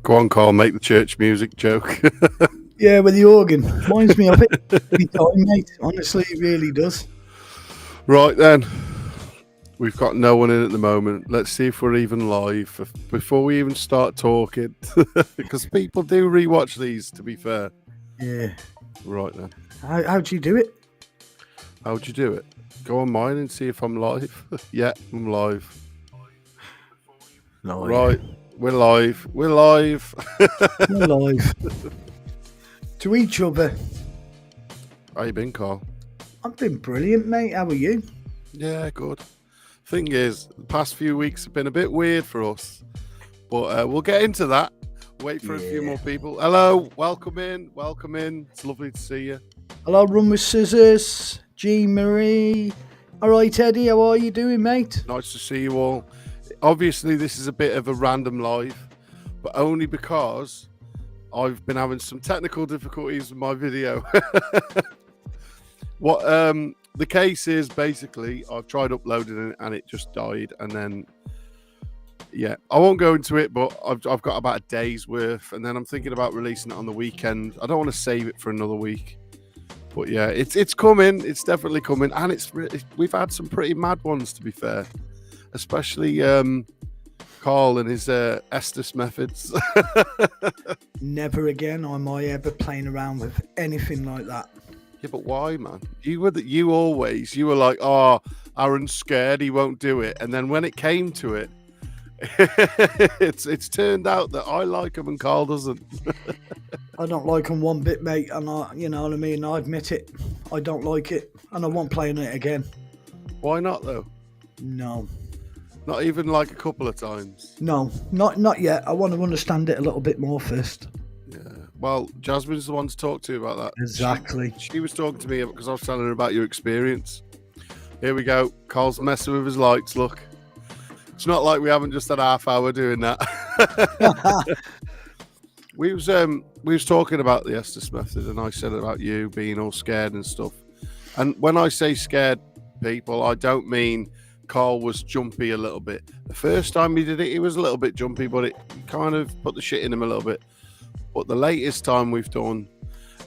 Go on, Carl, make the church music joke. Yeah, with the organ. Reminds me of it every time, mate. Honestly, it really does. Right then. We've got no one in at the moment. Let's see if we're even live before we even start talking. Because people do rewatch these, to be fair. Yeah. Right then. How'd you do it? How'd you do it? Go on mine and see if I'm live. Yeah, I'm live. Live. Right. We're live. We're live. We're live. To each other. How you been, Carl? I've been brilliant, mate. How are you? Yeah, good. Thing is, the past few weeks have been a bit weird for us. But we'll get into that. Wait for a few more people. Hello. Welcome in. Welcome in. It's lovely to see you. Hello, Run with Scissors. Jean Marie. All right, Eddie. How are you doing, mate? Nice to see you all. Obviously, this is a bit of a random live, but only because I've been having some technical difficulties with my video. What the case is, basically, I've tried uploading it and it just died. And then, yeah, I won't go into it, but I've got about a day's worth. And then I'm thinking about releasing it on the weekend. I don't want to save it for another week. But yeah, it's coming. It's definitely coming. And we've had some pretty mad ones, to be fair. Especially Carl and his Estes methods. Never again am I ever playing around with anything like that. Yeah, but why, man? You were like, oh, Aaron's scared, he won't do it. And then when it came to it, it's turned out that I like him and Carl doesn't. I don't like them one bit, mate. And you know what I mean? I admit it. I don't like it. And I won't play on it again. Why not, though? No. Not even like a couple of times? No, not yet. I want to understand it a little bit more first. Yeah. Well, Jasmine's the one to talk to about that. Exactly. She was talking to me because I was telling her about your experience. Here we go. Carl's messing with his lights, look. It's not like we haven't just had half hour doing that. We was talking about the Estes method, and I said about you being all scared and stuff. And when I say scared people, I don't mean Carl was jumpy a little bit. The first time he did it, he was a little bit jumpy, but it kind of put the shit in him a little bit. But the latest time we've done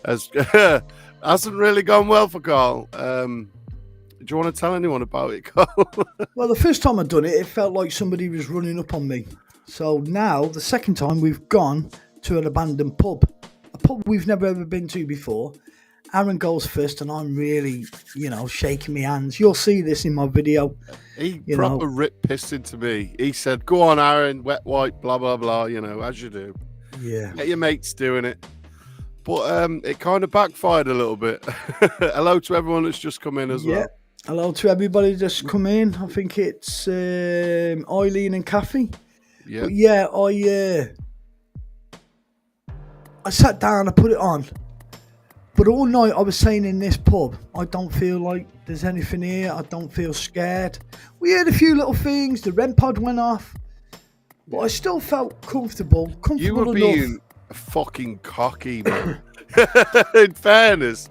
hasn't really gone well for Carl. Do you want to tell anyone about it, Carl? Well, the first time I'd done it, it felt like somebody was running up on me. So now, the second time, we've gone to an abandoned pub. A pub we've never ever been to before. Aaron goes first, and I'm really, shaking my hands. You'll see this in my video. He proper ripped piss into me. He said, go on, Aaron, wet white, blah, blah, blah, as you do. Yeah. Get your mates doing it. But it kind of backfired a little bit. Hello to everyone that's just come in as well. Hello to everybody that's come in. I think it's Eileen and Kathy. Yeah. But yeah, I sat down, I put it on. But all night I was saying in this pub, I don't feel like there's anything here. I don't feel scared. We heard a few little things. The REM pod went off. But I still felt comfortable You were enough. being fucking cocky, man. In fairness,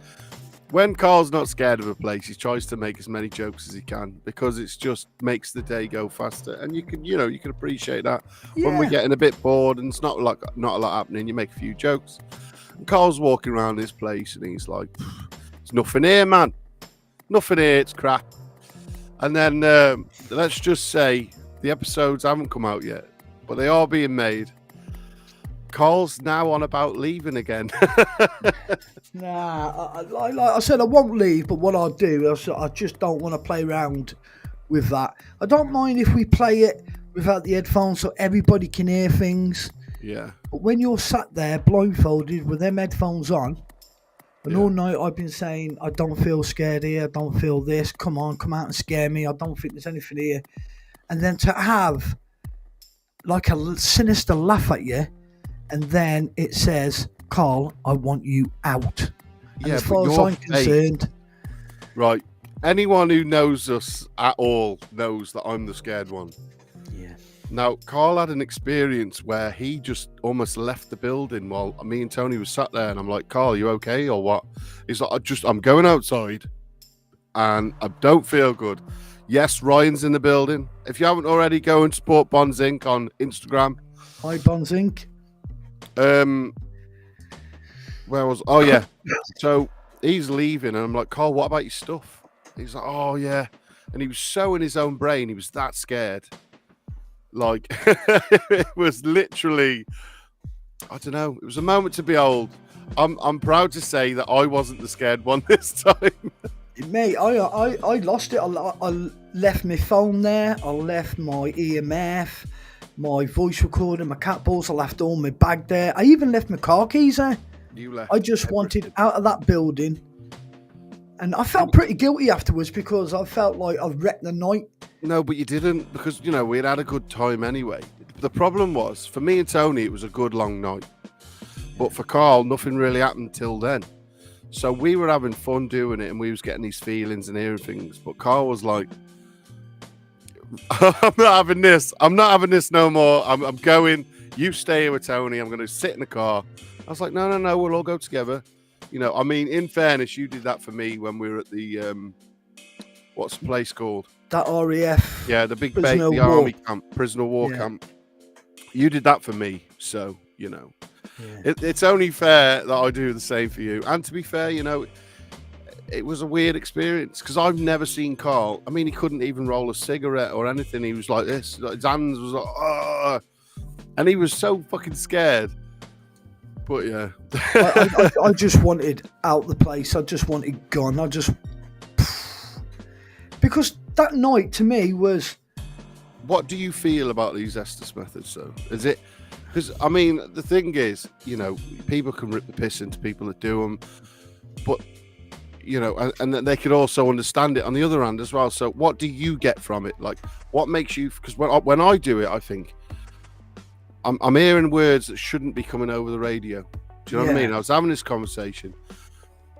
when Carl's not scared of a place, he tries to make as many jokes as he can because it just makes the day go faster. And you can appreciate that. Yeah. When we're getting a bit bored and it's not a lot happening, you make a few jokes. And Carl's walking around this place and he's like, there's nothing here, man. Nothing here, it's crap. And then let's just say the episodes haven't come out yet, but they are being made. Carl's now on about leaving again. Nah, like I said, I won't leave, but what I'll do, I just don't want to play around with that. I don't mind if we play it without the headphones so everybody can hear things. Yeah. But when you're sat there blindfolded with them headphones on, and all night I've been saying, I don't feel scared here, I don't feel this, come on, come out and scare me, I don't think there's anything here. And then to have like a sinister laugh at you, and then it says, Carl, I want you out. And as far as I'm concerned... Right. Anyone who knows us at all knows that I'm the scared one. Yeah. Now, Carl had an experience where he just almost left the building while me and Tony was sat there, and I'm like, Carl, you okay or what? He's like, I'm going outside and I don't feel good. Yes, Ryan's in the building. If you haven't already, go and support Bonds Inc. on Instagram. Hi, Bonds Inc. Where was? Oh yeah. So he's leaving, and I'm like, Carl, what about your stuff? He's like, oh yeah, and he was so in his own brain, he was that scared. Like it was literally, I don't know. It was a moment to behold. I'm proud to say that I wasn't the scared one this time. Mate, I lost it. I left my phone there. I left my EMF, my voice recorder, my cat balls. I left all my bag there. I even left my car keys there. You left. I just wanted out of that building. And I felt pretty guilty afterwards because I felt like I've wrecked the night. No, but you didn't, because, you know, we had a good time anyway. The problem was, for me and Tony, it was a good long night. But for Carl, nothing really happened till then. So we were having fun doing it, and we was getting these feelings and hearing things. But Carl was like, I'm not having this. I'm not having this no more. I'm going. You stay here with Tony. I'm going to sit in the car. I was like, no. We'll all go together. You know, I mean, in fairness, you did that for me when we were at the, what's the place called? That RAF. Yeah, the big base, the army camp, prisoner of war camp. You did that for me. So, you know, it's only fair that I do the same for you. And to be fair, you know, it was a weird experience because I've never seen Carl. I mean, he couldn't even roll a cigarette or anything. He was like this. Like, his hands was like, oh. And he was so fucking scared. But yeah. I just wanted out the place. I just wanted gone. Because that night to me was... What do you feel about these Estes methods, though? Is it... Because, I mean, the thing is, you know, people can rip the piss into people that do them. But, you know, and they could also understand it on the other hand as well. So what do you get from it? Like, what makes you... Because when I do it, I think... I'm hearing words that shouldn't be coming over the radio. Do you know what I mean? I was having this conversation,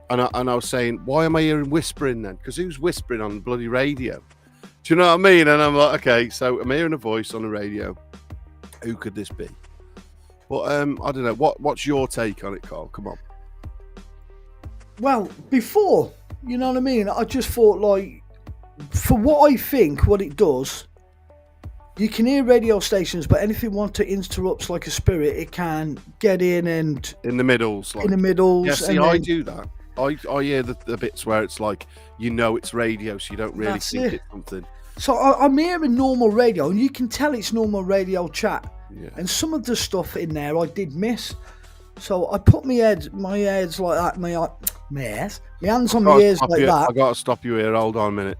and I was saying, why am I hearing whispering then? Because who's whispering on the bloody radio? Do you know what I mean? And I'm like, okay, so I'm hearing a voice on the radio. Who could this be? But I don't know. What's your take on it, Carl? Come on. Well, before, you know what I mean? I just thought, like, for what I think, what it does... You can hear radio stations, but anything want to interrupt like a spirit, it can get in and... In the middles. Like, in the middles. Yeah, see, I do that. I hear the bits where it's like, you know it's radio, so you don't really think it's something. So I'm hearing normal radio, and you can tell it's normal radio chat. Yeah. And some of the stuff in there I did miss. So I put my heads like that, my hands on my ears like that. I got to stop you here. Hold on a minute.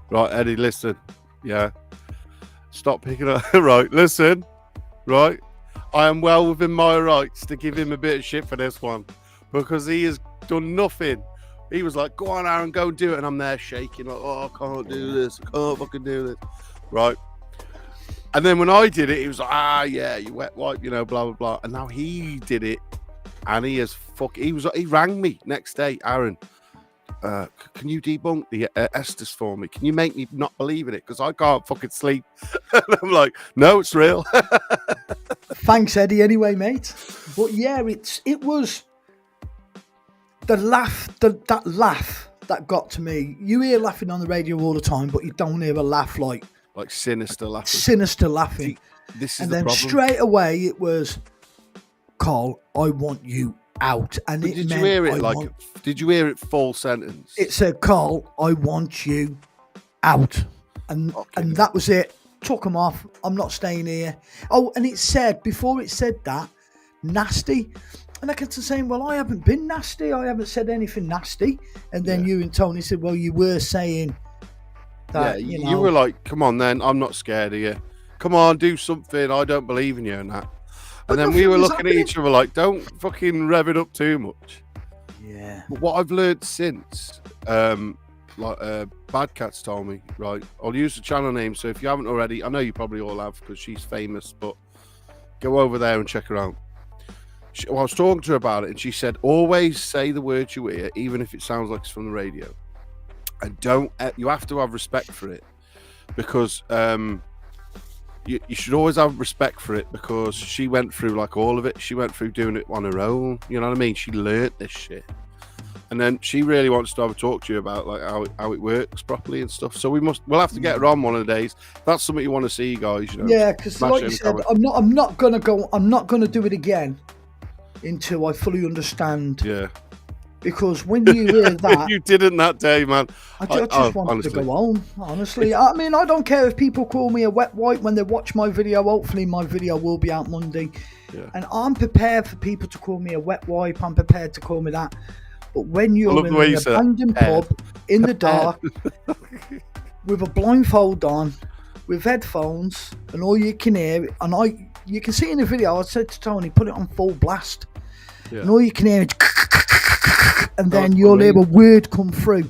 Right, Eddie, listen. Yeah. Stop picking up. Right, listen. Right. I am well within my rights to give him a bit of shit for this one because he has done nothing. He was like, go on, Aaron, go and do it. And I'm there shaking, like, oh, I can't do this. I can't fucking do this. Right. And then when I did it, he was like, yeah, you wet wipe, you know, blah, blah, blah. And now he did it. And he rang me next day, Aaron. Can you debunk the Estes for me? Can you make me not believe in it? Because I can't fucking sleep. And I'm like, no, it's real. Thanks, Eddie, anyway, mate. But yeah, it was the laugh, that laugh that got to me. You hear laughing on the radio all the time, but you don't hear a laugh like sinister laughing. Sinister laughing. See, this is and the then problem. Straight away it was, Carl, I want you out. And but did you hear it did you hear it full sentence? It said, Carl, I want you out. And that was it. Took him off. I'm not staying here. Oh, and it said, before it said that, nasty. And I kept saying, well, I haven't been nasty. I haven't said anything nasty. And then you and Tony said, well, you were saying that, you were like, come on then, I'm not scared of you. Come on, do something. I don't believe in you and that. And then we were looking at each other like, don't fucking rev it up too much. Yeah. But what I've learned since, Bad Cat's told me, right, I'll use the channel name. So if you haven't already, I know you probably all have because she's famous, but go over there and check her out. I was talking to her about it and she said, always say the words you hear, even if it sounds like it's from the radio. And you have to have respect for it because, you should always have respect for it because she went through like all of it. She went through doing it on her own. You know what I mean? She learnt this shit. And then she really wants to have a talk to you about like how it works properly and stuff. So we'll have to get her on one of the days. If that's something you want to see, guys, you know. Yeah, because like you said, I'm not gonna do it again until I fully understand. Yeah. Because when you hear that, you didn't that day, man. I just wanted to go home, honestly. I mean, I don't care if people call me a wet wipe when they watch my video. Hopefully my video will be out Monday. Yeah. And I'm prepared for people to call me a wet wipe. I'm prepared to call me that. But when you're in an abandoned pub in the dark with a blindfold on, with headphones, and all you can hear, and you can see in the video, I said to Tony, put it on full blast. Yeah. And all you can hear is and then you'll hear a word come through.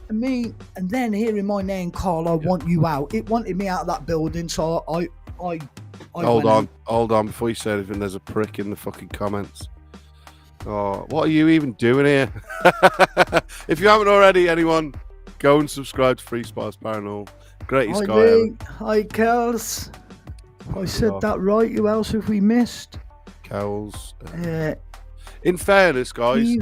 And then hearing my name, Carl, I want you out. It wanted me out of that building, so I hold on. Before you say anything, there's a prick in the fucking comments. Oh, what are you even doing here? If you haven't already, anyone, go and subscribe to Free Spice Paranormal. Greatest guy ever. Hi, Kels. I said that right. Who else have we missed? Kels. In fairness, guys,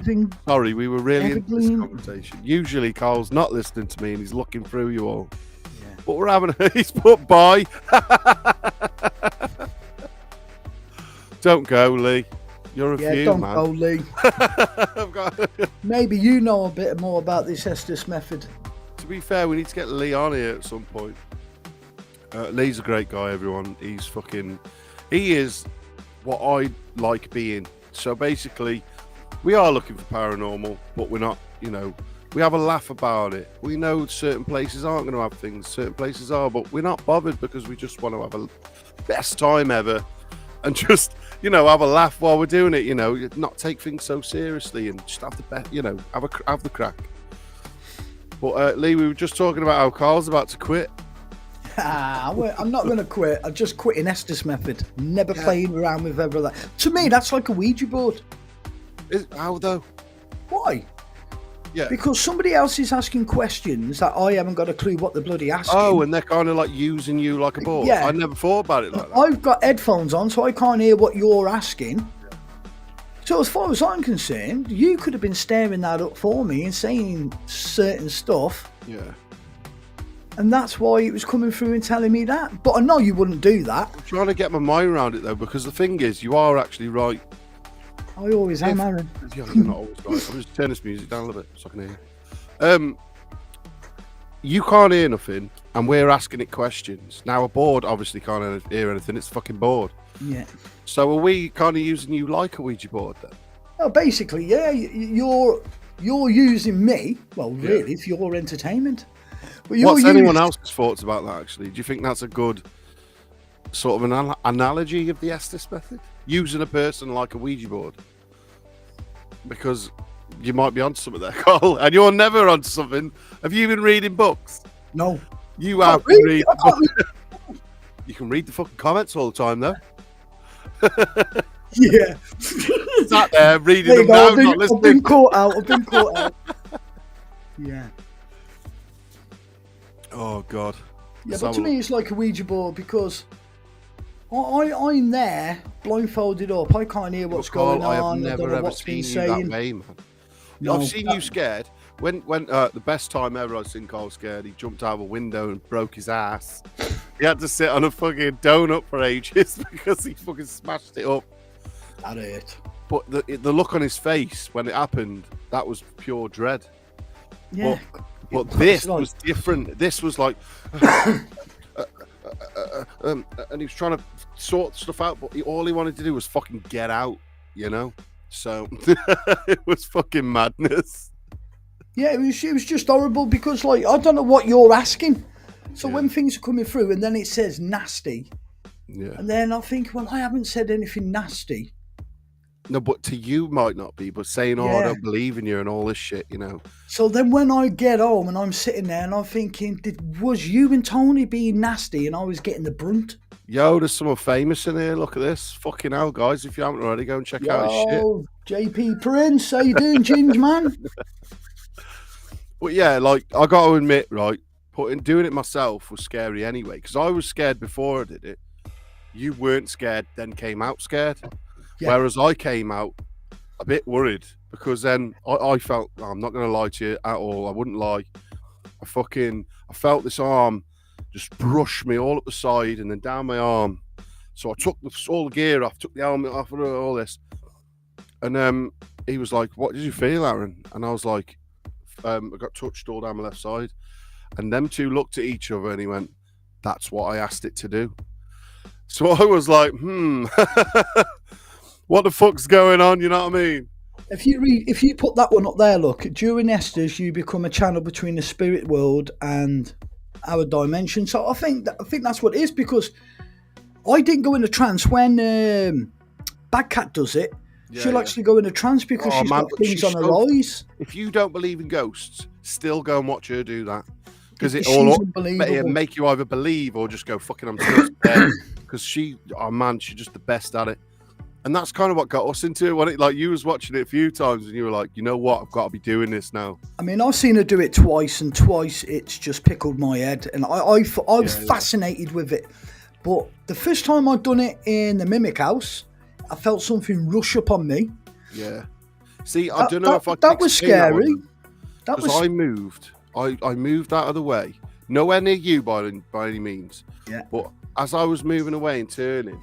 sorry, we were really into this conversation. Usually, Carl's not listening to me and he's looking through you all. Yeah. But we're having he's put by. Don't go, Lee. You're a few, don't man. Go, Lee. Maybe you know a bit more about this Estes method. To be fair, we need to get Lee on here at some point. Lee's a great guy, everyone. He is what I like being. So basically, we are looking for paranormal, but we're not, we have a laugh about it. We know certain places aren't going to have things, certain places are, but we're not bothered because we just want to have a best time ever and just, have a laugh while we're doing it, not take things so seriously and just have the best, have the crack. But Lee, we were just talking about how Carl's about to quit. I'm not going to quit. I just quit in Estes method. Never playing around with ever that. To me, that's like a Ouija board. How though? Why? Yeah. Because somebody else is asking questions that I haven't got a clue what they're bloody asking. Oh, and they're kind of like using you like a board. Yeah. I never thought about it like that. I've got headphones on, so I can't hear what you're asking. So as far as I'm concerned, you could have been staring that up for me and saying certain stuff. Yeah. And that's why it was coming through and telling me that. But I know you wouldn't do that. I'm trying to get my mind around it, though, because the thing is, you are actually right. I always am, Aaron. Yeah, you're not always right. I'm just turning this music down a little bit so I can hear you. You can't hear nothing, and we're asking it questions. Now, a board obviously can't hear anything. It's fucking bored. Yeah. So are we kind of using you like a Ouija board, then? Well, basically, yeah. You're using me, well, really, for your entertainment. What's anyone else's thoughts about that, actually? Do you think that's a good sort of an analogy of the Estes method? Using a person like a Ouija board? Because you might be onto something there, Carl, and you're never onto something. Have you been reading books? No. You have been reading books. You can read the fucking comments all the time, though. Yeah. Sat there reading them now, not listening. I've been caught out. Yeah. Oh, God. Yeah, but to me, it's like a Ouija board because I'm there, blindfolded up. I can't hear what's going on. I have never ever seen you that way, man. No, I've seen you scared. When the best time ever I've seen Carl scared, he jumped out of a window and broke his ass. He had to sit on a fucking donut for ages because he fucking smashed it up. That hurt. But the look on his face when it happened, that was pure dread. Yeah. But this was different. This was like, and he was trying to sort stuff out, but all he wanted to do was fucking get out, So it was fucking madness. Yeah, it was just horrible because, like, I don't know what you're asking. So when things are coming through and then it says nasty, and then I think, well, I haven't said anything nasty. No, but to you might not be, but saying, I don't believe in you and all this shit, So then when I get home and I'm sitting there and I'm thinking, was you and Tony being nasty and I was getting the brunt? Yo, there's someone famous in here. Look at this. Fucking hell, guys. If you haven't already, go and check out his shit. JP Prince, how you doing, Ginge, man? But yeah, like, I got to admit, right, doing it myself was scary anyway, because I was scared before I did it. You weren't scared, then came out scared. Yeah. Whereas I came out a bit worried because then I felt, I'm not going to lie to you at all. I wouldn't lie. I felt this arm just brush me all up the side and then down my arm. So I took all the gear off, took the helmet off and all this. And he was like, "What did you feel, Aaron?" And I was like, "I got touched all down my left side." And them two looked at each other, and he went, "That's what I asked it to do." So I was like, what the fuck's going on? You know what I mean? If you put that one up there, look, during Esther's, you become a channel between the spirit world and our dimension. So I think that's what it is, because I didn't go into trance when Bad Cat does it. She'll actually go into trance because she's got things on her eyes. If you don't believe in ghosts, still go and watch her do that, because She's it'll unbelievable. make you either believe or just go, fucking, I'm still scared. Because she's just the best at it. And that's kind of what got us into it. When it, like, you was watching it a few times and you were like, you know what, I've got to be doing this now. I mean, I've seen her do it twice, and twice it's just pickled my head, and I was fascinated with it. But the first time I'd done it in the Mimic House, I felt something rush up on me. Yeah. See, I don't know if I can that was scary. Because I moved out of the way. Nowhere near you by any means. Yeah. But as I was moving away and turning,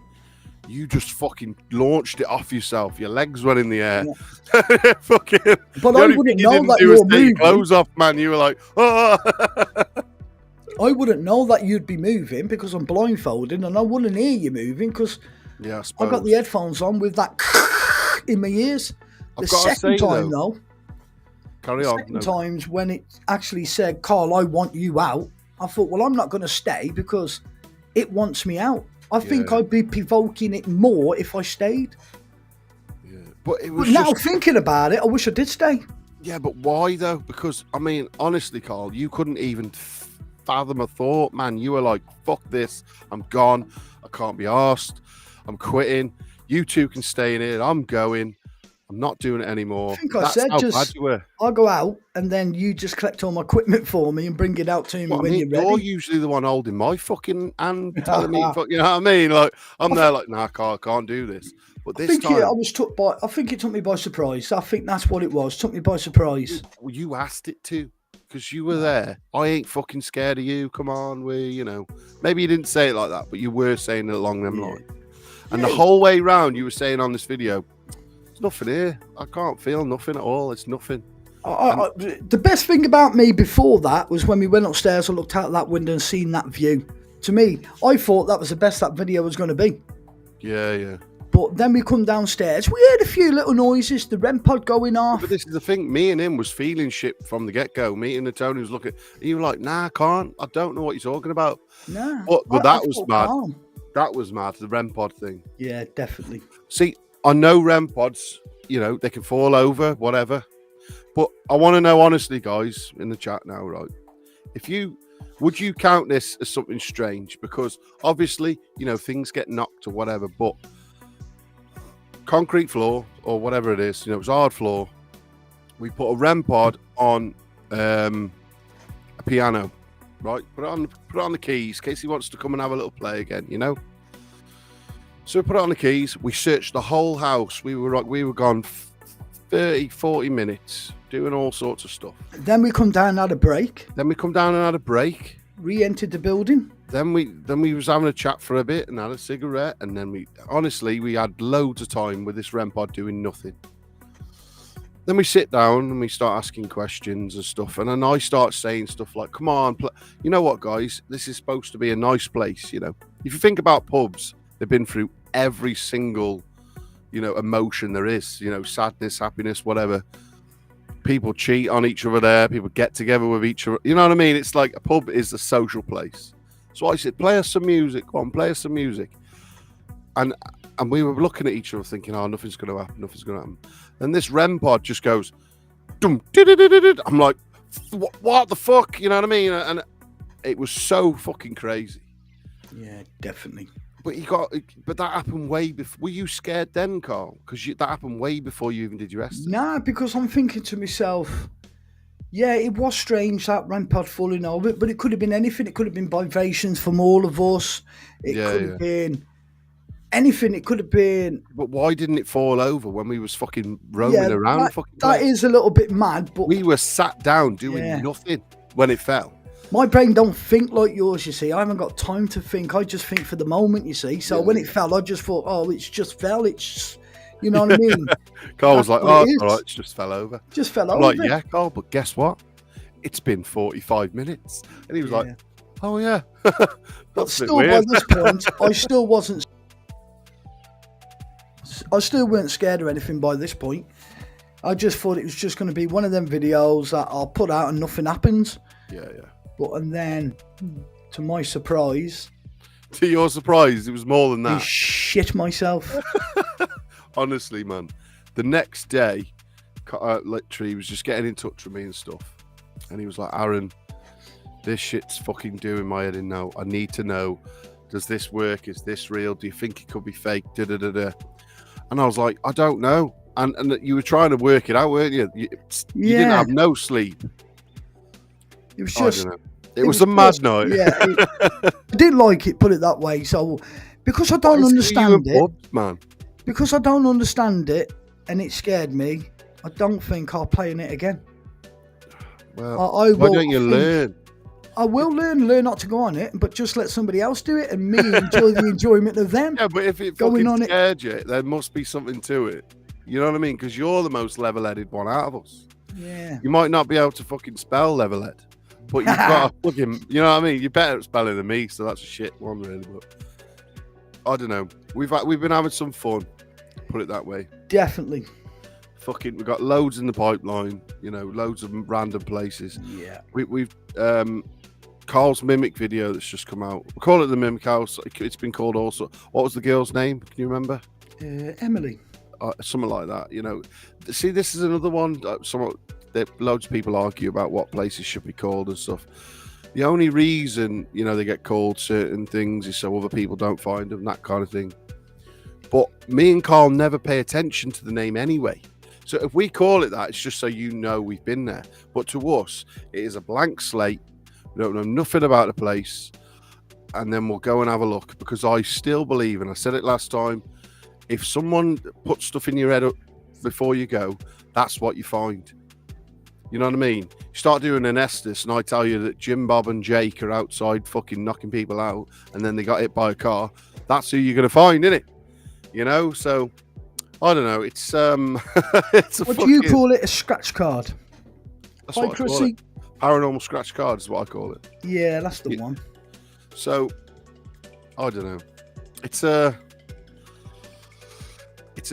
you just fucking launched it off yourself. Your legs went in the air. Yeah. Fucking. But I wouldn't know that you were moving. Clothes off, man. You were like, oh. I wouldn't know that you'd be moving because I'm blindfolded, and I wouldn't hear you moving because I got the headphones on with that in my ears. The second time, though. Carry on. Second times when it actually said, "Carl, I want you out," I thought, well, I'm not going to stay because it wants me out. I think I'd be provoking it more if I stayed. Yeah, but it was. But now thinking about it, I wish I did stay. Yeah, but why though? Because I mean, honestly, Carl, you couldn't even fathom a thought, man. You were like, "Fuck this! I'm gone. I can't be arsed. I'm quitting. You two can stay in here. I'm going. I'm not doing it anymore." I think I said just, I'll go out and then you just collect all my equipment for me and bring it out to me when you're ready. You're usually the one holding my fucking hand, telling me, you know what I mean? Like, I'm there like, nah, Carl, I can't do this. But this time, I think it took me by surprise. I think that's what it was. Took me by surprise. Well, you asked it to, because you were there. I ain't fucking scared of you. Come on, maybe you didn't say it like that, but you were saying it along them lines. And the whole way round, you were saying on this video, there's nothing here. I can't feel nothing at all. It's nothing. The best thing about me before that was when we went upstairs and looked out that window and seen that view. To me, I thought that was the best that video was going to be. Yeah. But then we come downstairs. We heard a few little noises. The REM pod going off. But this is the thing. Me and him was feeling shit from the get-go. Me and the Tony was looking. You were like, nah, I can't. I don't know what you're talking about. Nah. But that was mad. Calm. That was mad. The REM pod thing. Yeah, definitely. See, I know REM pods, they can fall over, whatever. But I want to know, honestly, guys, in the chat now, right? Would you count this as something strange? Because obviously, things get knocked or whatever, but concrete floor or whatever it is, it was hard floor. We put a REM pod on a piano, right? Put it on the keys in case he wants to come and have a little play again, So we put it on the keys. We searched the whole house. We were gone 30, 40 minutes doing all sorts of stuff. Then we come down and had a break. Re-entered the building. Then we was having a chat for a bit and had a cigarette. And then we had loads of time with this REM pod doing nothing. Then we sit down and we start asking questions and stuff. And then I start saying stuff like, come on, you know what, guys? This is supposed to be a nice place, If you think about pubs, they've been through every single, emotion there is, sadness, happiness, whatever. People cheat on each other there. People get together with each other. You know what I mean? It's like a pub is a social place. So I said, play us some music. Go on, play us some music. And we were looking at each other thinking, oh, nothing's going to happen. And this REM pod just goes, dum, I'm like, what the fuck? You know what I mean? And it was so fucking crazy. Yeah, definitely. But that happened way before. Were you scared then, Carl? Because that happened way before you even did your estimate. Nah, because I'm thinking to myself, yeah, it was strange that REM pod falling over, but it could have been anything. It could have been vibrations from all of us. It could have been anything. It could have been. But why didn't it fall over when we was fucking roaming around? That is a little bit mad, but we were sat down doing nothing when it fell. My brain don't think like yours, you see. I haven't got time to think. I just think for the moment, you see. So when it fell, I just thought, oh, it's just fell. It's You know what I mean? Carl was That's like, what it oh, is. all right, it just fell over. Just fell I'm over. like, yeah, Carl, but guess what? It's been 45 minutes. And he was like, oh, yeah. But still, by this point, I still weren't scared or anything by this point. I just thought it was just going to be one of them videos that I'll put out and nothing happens. Yeah. And then, to my surprise... To your surprise, it was more than that. I shit myself. Honestly, man. The next day, literally, he was just getting in touch with me and stuff. And he was like, Aaron, this shit's fucking doing my head in now. I need to know, does this work? Is this real? Do you think it could be fake? Da-da-da-da. And I was like, I don't know. And you were trying to work it out, weren't you? You didn't have no sleep. It was just... It was a mad night. Yeah, I didn't like it, put it that way. So, because I don't understand it, man. Because I don't understand it, and it scared me, I don't think I'll play in it again. Well, why don't you learn? I will learn not to go on it, but just let somebody else do it, and me enjoy the enjoyment of them. Yeah, but if it fucking scared you, there must be something to it. You know what I mean? Because you're the most level-headed one out of us. Yeah. You might not be able to fucking spell level-head, but you've got to fucking, you know what I mean? You're better at spelling than me, so that's a shit one, really. But I don't know. We've been having some fun, put it that way. Definitely. Fucking, we've got loads in the pipeline, you know, loads of random places. Yeah. We've Carl's Mimic video that's just come out. We call it the Mimic House. It's been called also. What was the girl's name? Can you remember? Emily. Something like that, you know. See, this is another one. Loads of people argue about what places should be called and stuff. The only reason, you know, they get called certain things is so other people don't find them, that kind of thing. But me and Carl never pay attention to the name anyway. So if we call it that, it's just so you know we've been there. But to us, it is a blank slate. We don't know nothing about the place. And then we'll go and have a look. Because I still believe, and I said it last time, if someone puts stuff in your head up before you go, that's what you find. You know what I mean? You start doing an Estes and I tell you that Jim, Bob and Jake are outside fucking knocking people out and then they got hit by a car, that's who you're going to find, isn't it? You know? So, I don't know. It's it's a what do you call it? A scratch card? That's what I call it. Paranormal scratch card is what I call it. Yeah, that's the one. So, I don't know. It's a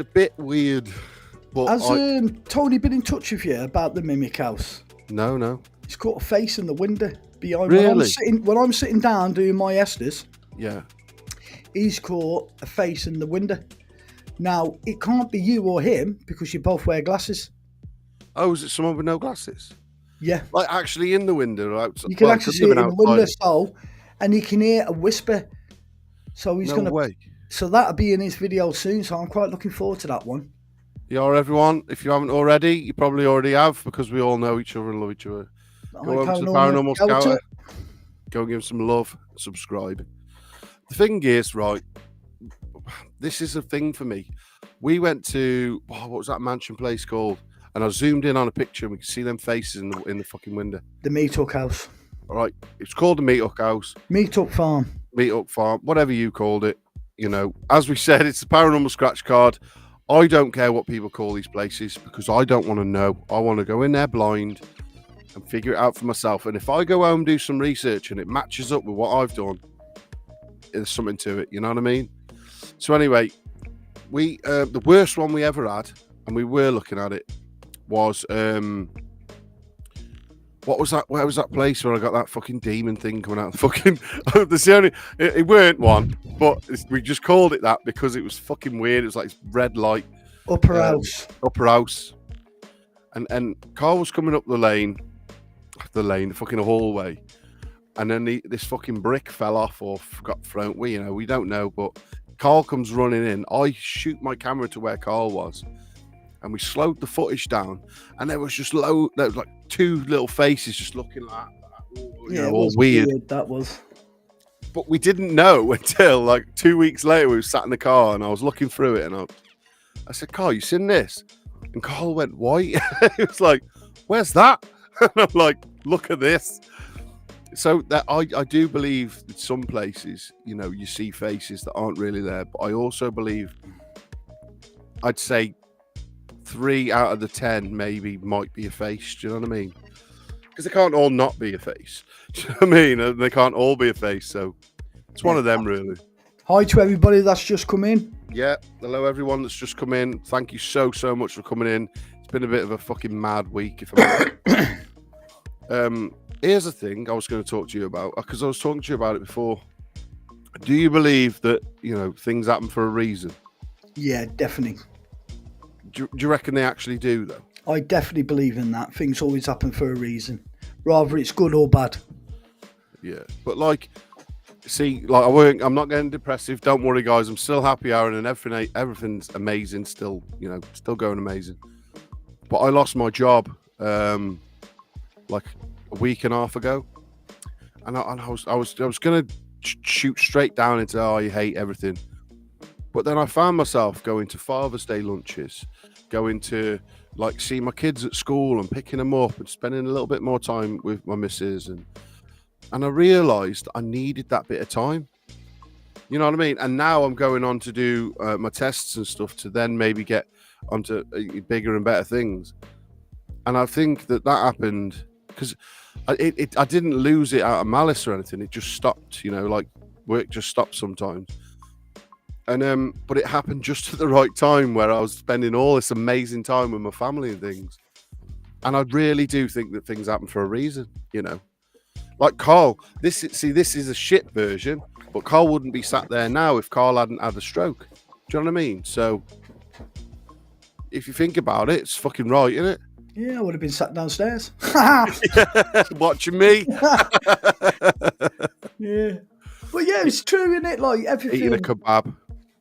bit weird. But has Tony been in touch with you about the Mimic House? No. He's caught a face in the window behind. Really? When I'm sitting down doing my Estes, yeah, he's caught a face in the window. Now, it can't be you or him because you both wear glasses. Oh, is it someone with no glasses? Yeah. Like actually in the window or outside? You can actually see it in the window, and you can hear a whisper. So he's going to... So that'll be in his video soon, so I'm quite looking forward to that one. Yeah, everyone, if you haven't already, you probably already have, because we all know each other and love each other. Go over to the Paranormal Scouter. Go and give him some love. Subscribe. The thing is, right, this is a thing for me. We went to, what was that mansion place called? And I zoomed in on a picture and we could see them faces in the fucking window. The Meat Hook House. All right, it's called the Meat Hook House. Meat Hook Farm. Meat Hook Farm, whatever you called it. You know, as we said, it's the Paranormal Scratch Card. I don't care what people call these places because I don't want to know. I want to go in there blind and figure it out for myself. And if I go home and do some research and it matches up with what I've done, there's something to it. You know what I mean? So anyway, we the worst one we ever had, and we were looking at it, was what was that? Where was that place where I got that fucking demon thing coming out of the fucking... That's the only... It weren't one, but we just called it that because it was fucking weird. It was like red light. Upper House. Upper House. And Carl was coming up the fucking hallway. And then this fucking brick fell off or got thrown. We don't know, but Carl comes running in. I shoot my camera to where Carl was. And we slowed the footage down, and there was like two little faces just looking like that, all weird. That was. But we didn't know until like 2 weeks later. We were sat in the car, and I was looking through it, and I said, "Carl, you seen this?" And Carl went white. He was like, "Where's that?" And I'm like, "Look at this." So that I do believe that some places, you see faces that aren't really there, but I also believe I'd say 3 out of the 10 maybe might be a face. Do you know what I mean? Because they can't all not be a face. Do you know what I mean? And they can't all be a face. So it's one of them, really. Hi to everybody that's just come in. Yeah. Hello, everyone that's just come in. Thank you so much for coming in. It's been a bit of a fucking mad week. If I'm here's the thing I was going to talk to you about, because I was talking to you about it before. Do you believe that, things happen for a reason? Yeah, definitely. Do you reckon they actually do, though? I definitely believe in that. Things always happen for a reason, rather it's good or bad. Yeah, but I'm not getting depressive. Don't worry, guys. I'm still happy, Aaron, and everything's amazing. Still, still going amazing. But I lost my job like a week and a half ago, and I was gonna shoot straight down into you hate everything, but then I found myself going to Father's Day lunches, going to see my kids at school and picking them up and spending a little bit more time with my missus, and I realised I needed that bit of time. You know what I mean? And now I'm going on to do my tests and stuff to then maybe get onto bigger and better things. And I think that happened because I didn't lose it out of malice or anything. It just stopped, work just stopped sometimes. And but it happened just at the right time where I was spending all this amazing time with my family and things. And I really do think that things happen for a reason, Like Carl, this is a shit version, but Carl wouldn't be sat there now if Carl hadn't had a stroke. Do you know what I mean? So if you think about it, it's fucking right, isn't it? Yeah, I would have been sat downstairs. Watching me. Yeah. But yeah, it's true, isn't it? Like everything. Eating a kebab.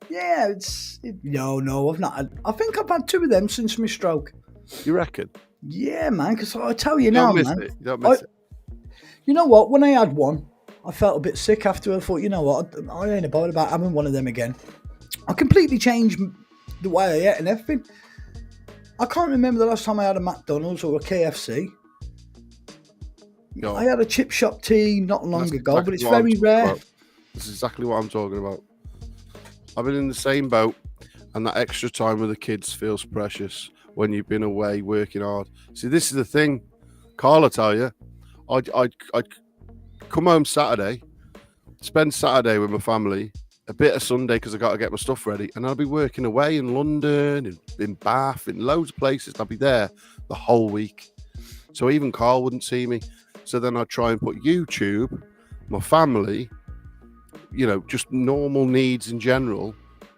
Yeah, no, I've not had. I think I've had 2 of them since my stroke. You reckon? Yeah, man, because I tell you now, man. You don't miss it. You know what? When I had one, I felt a bit sick after. I thought, you know what? I ain't about having one of them again. I completely changed the way I ate and everything. I can't remember the last time I had a McDonald's or a KFC. No. I had a chip shop tea not long ago, exactly, but it's very rare. This is exactly what I'm talking about. I've been in the same boat, and that extra time with the kids feels precious when you've been away working hard. See, this is the thing, Carl, I tell you, I'd come home Saturday, spend Saturday with my family, a bit of Sunday because I got to get my stuff ready, and I'll be working away in London, in Bath, in loads of places. I'll be there the whole week. So even Carl wouldn't see me. So then I'd try and put YouTube, my family, just normal needs in general,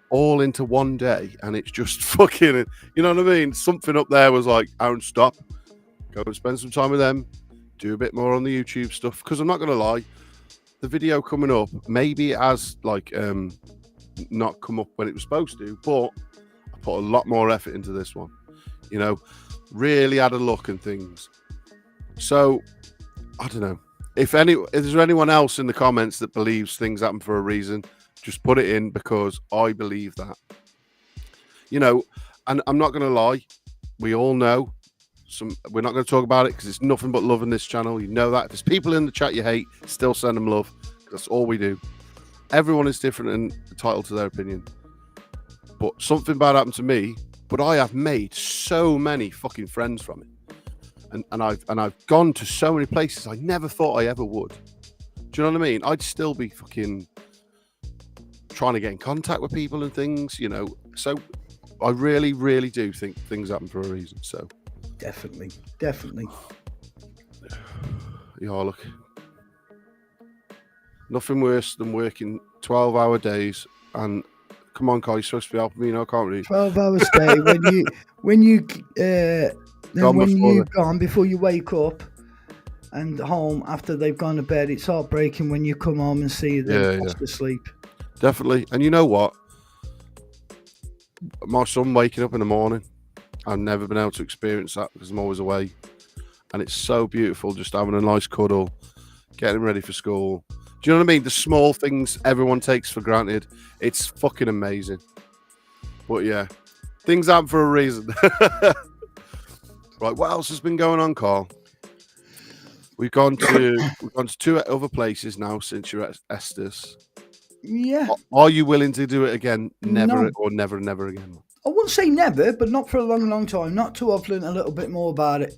all into one day, and it's just fucking, you know what I mean? Something up there was like, Aaron, stop, go and spend some time with them, do a bit more on the YouTube stuff, because I'm not going to lie, the video coming up, maybe it has not come up when it was supposed to, but I put a lot more effort into this one, really had a look and things. So I don't know if there's anyone else in the comments that believes things happen for a reason, just put it in, because I believe that, and I'm not going to lie, we all know we're not going to talk about it because it's nothing but love in this channel. You know that. If there's people in the chat you hate, still send them love. That's all we do. Everyone is different and entitled to their opinion. But something bad happened to me, but I have made so many fucking friends from it. And I've gone to so many places I never thought I ever would. Do you know what I mean? I'd still be fucking trying to get in contact with people and things, So I really, really do think things happen for a reason. So definitely. Yeah, look. Nothing worse than working 12-hour days and come on, Carl, you're supposed to be helping me, I can't read. 12 hours a day when you've gone before you wake up and home after they've gone to bed. It's heartbreaking when you come home and see them fast asleep. Definitely. And you know what? My son waking up in the morning, I've never been able to experience that because I'm always away. And it's so beautiful just having a nice cuddle, getting him ready for school. Do you know what I mean? The small things everyone takes for granted. It's fucking amazing. But yeah, things happen for a reason. Right, what else has been going on, Carl? We've gone to 2 other places now since you're at Estes. Yeah. Are you willing to do it again? Never again? I wouldn't say never, but not for a long, long time. Not till I've learned a little bit more about it.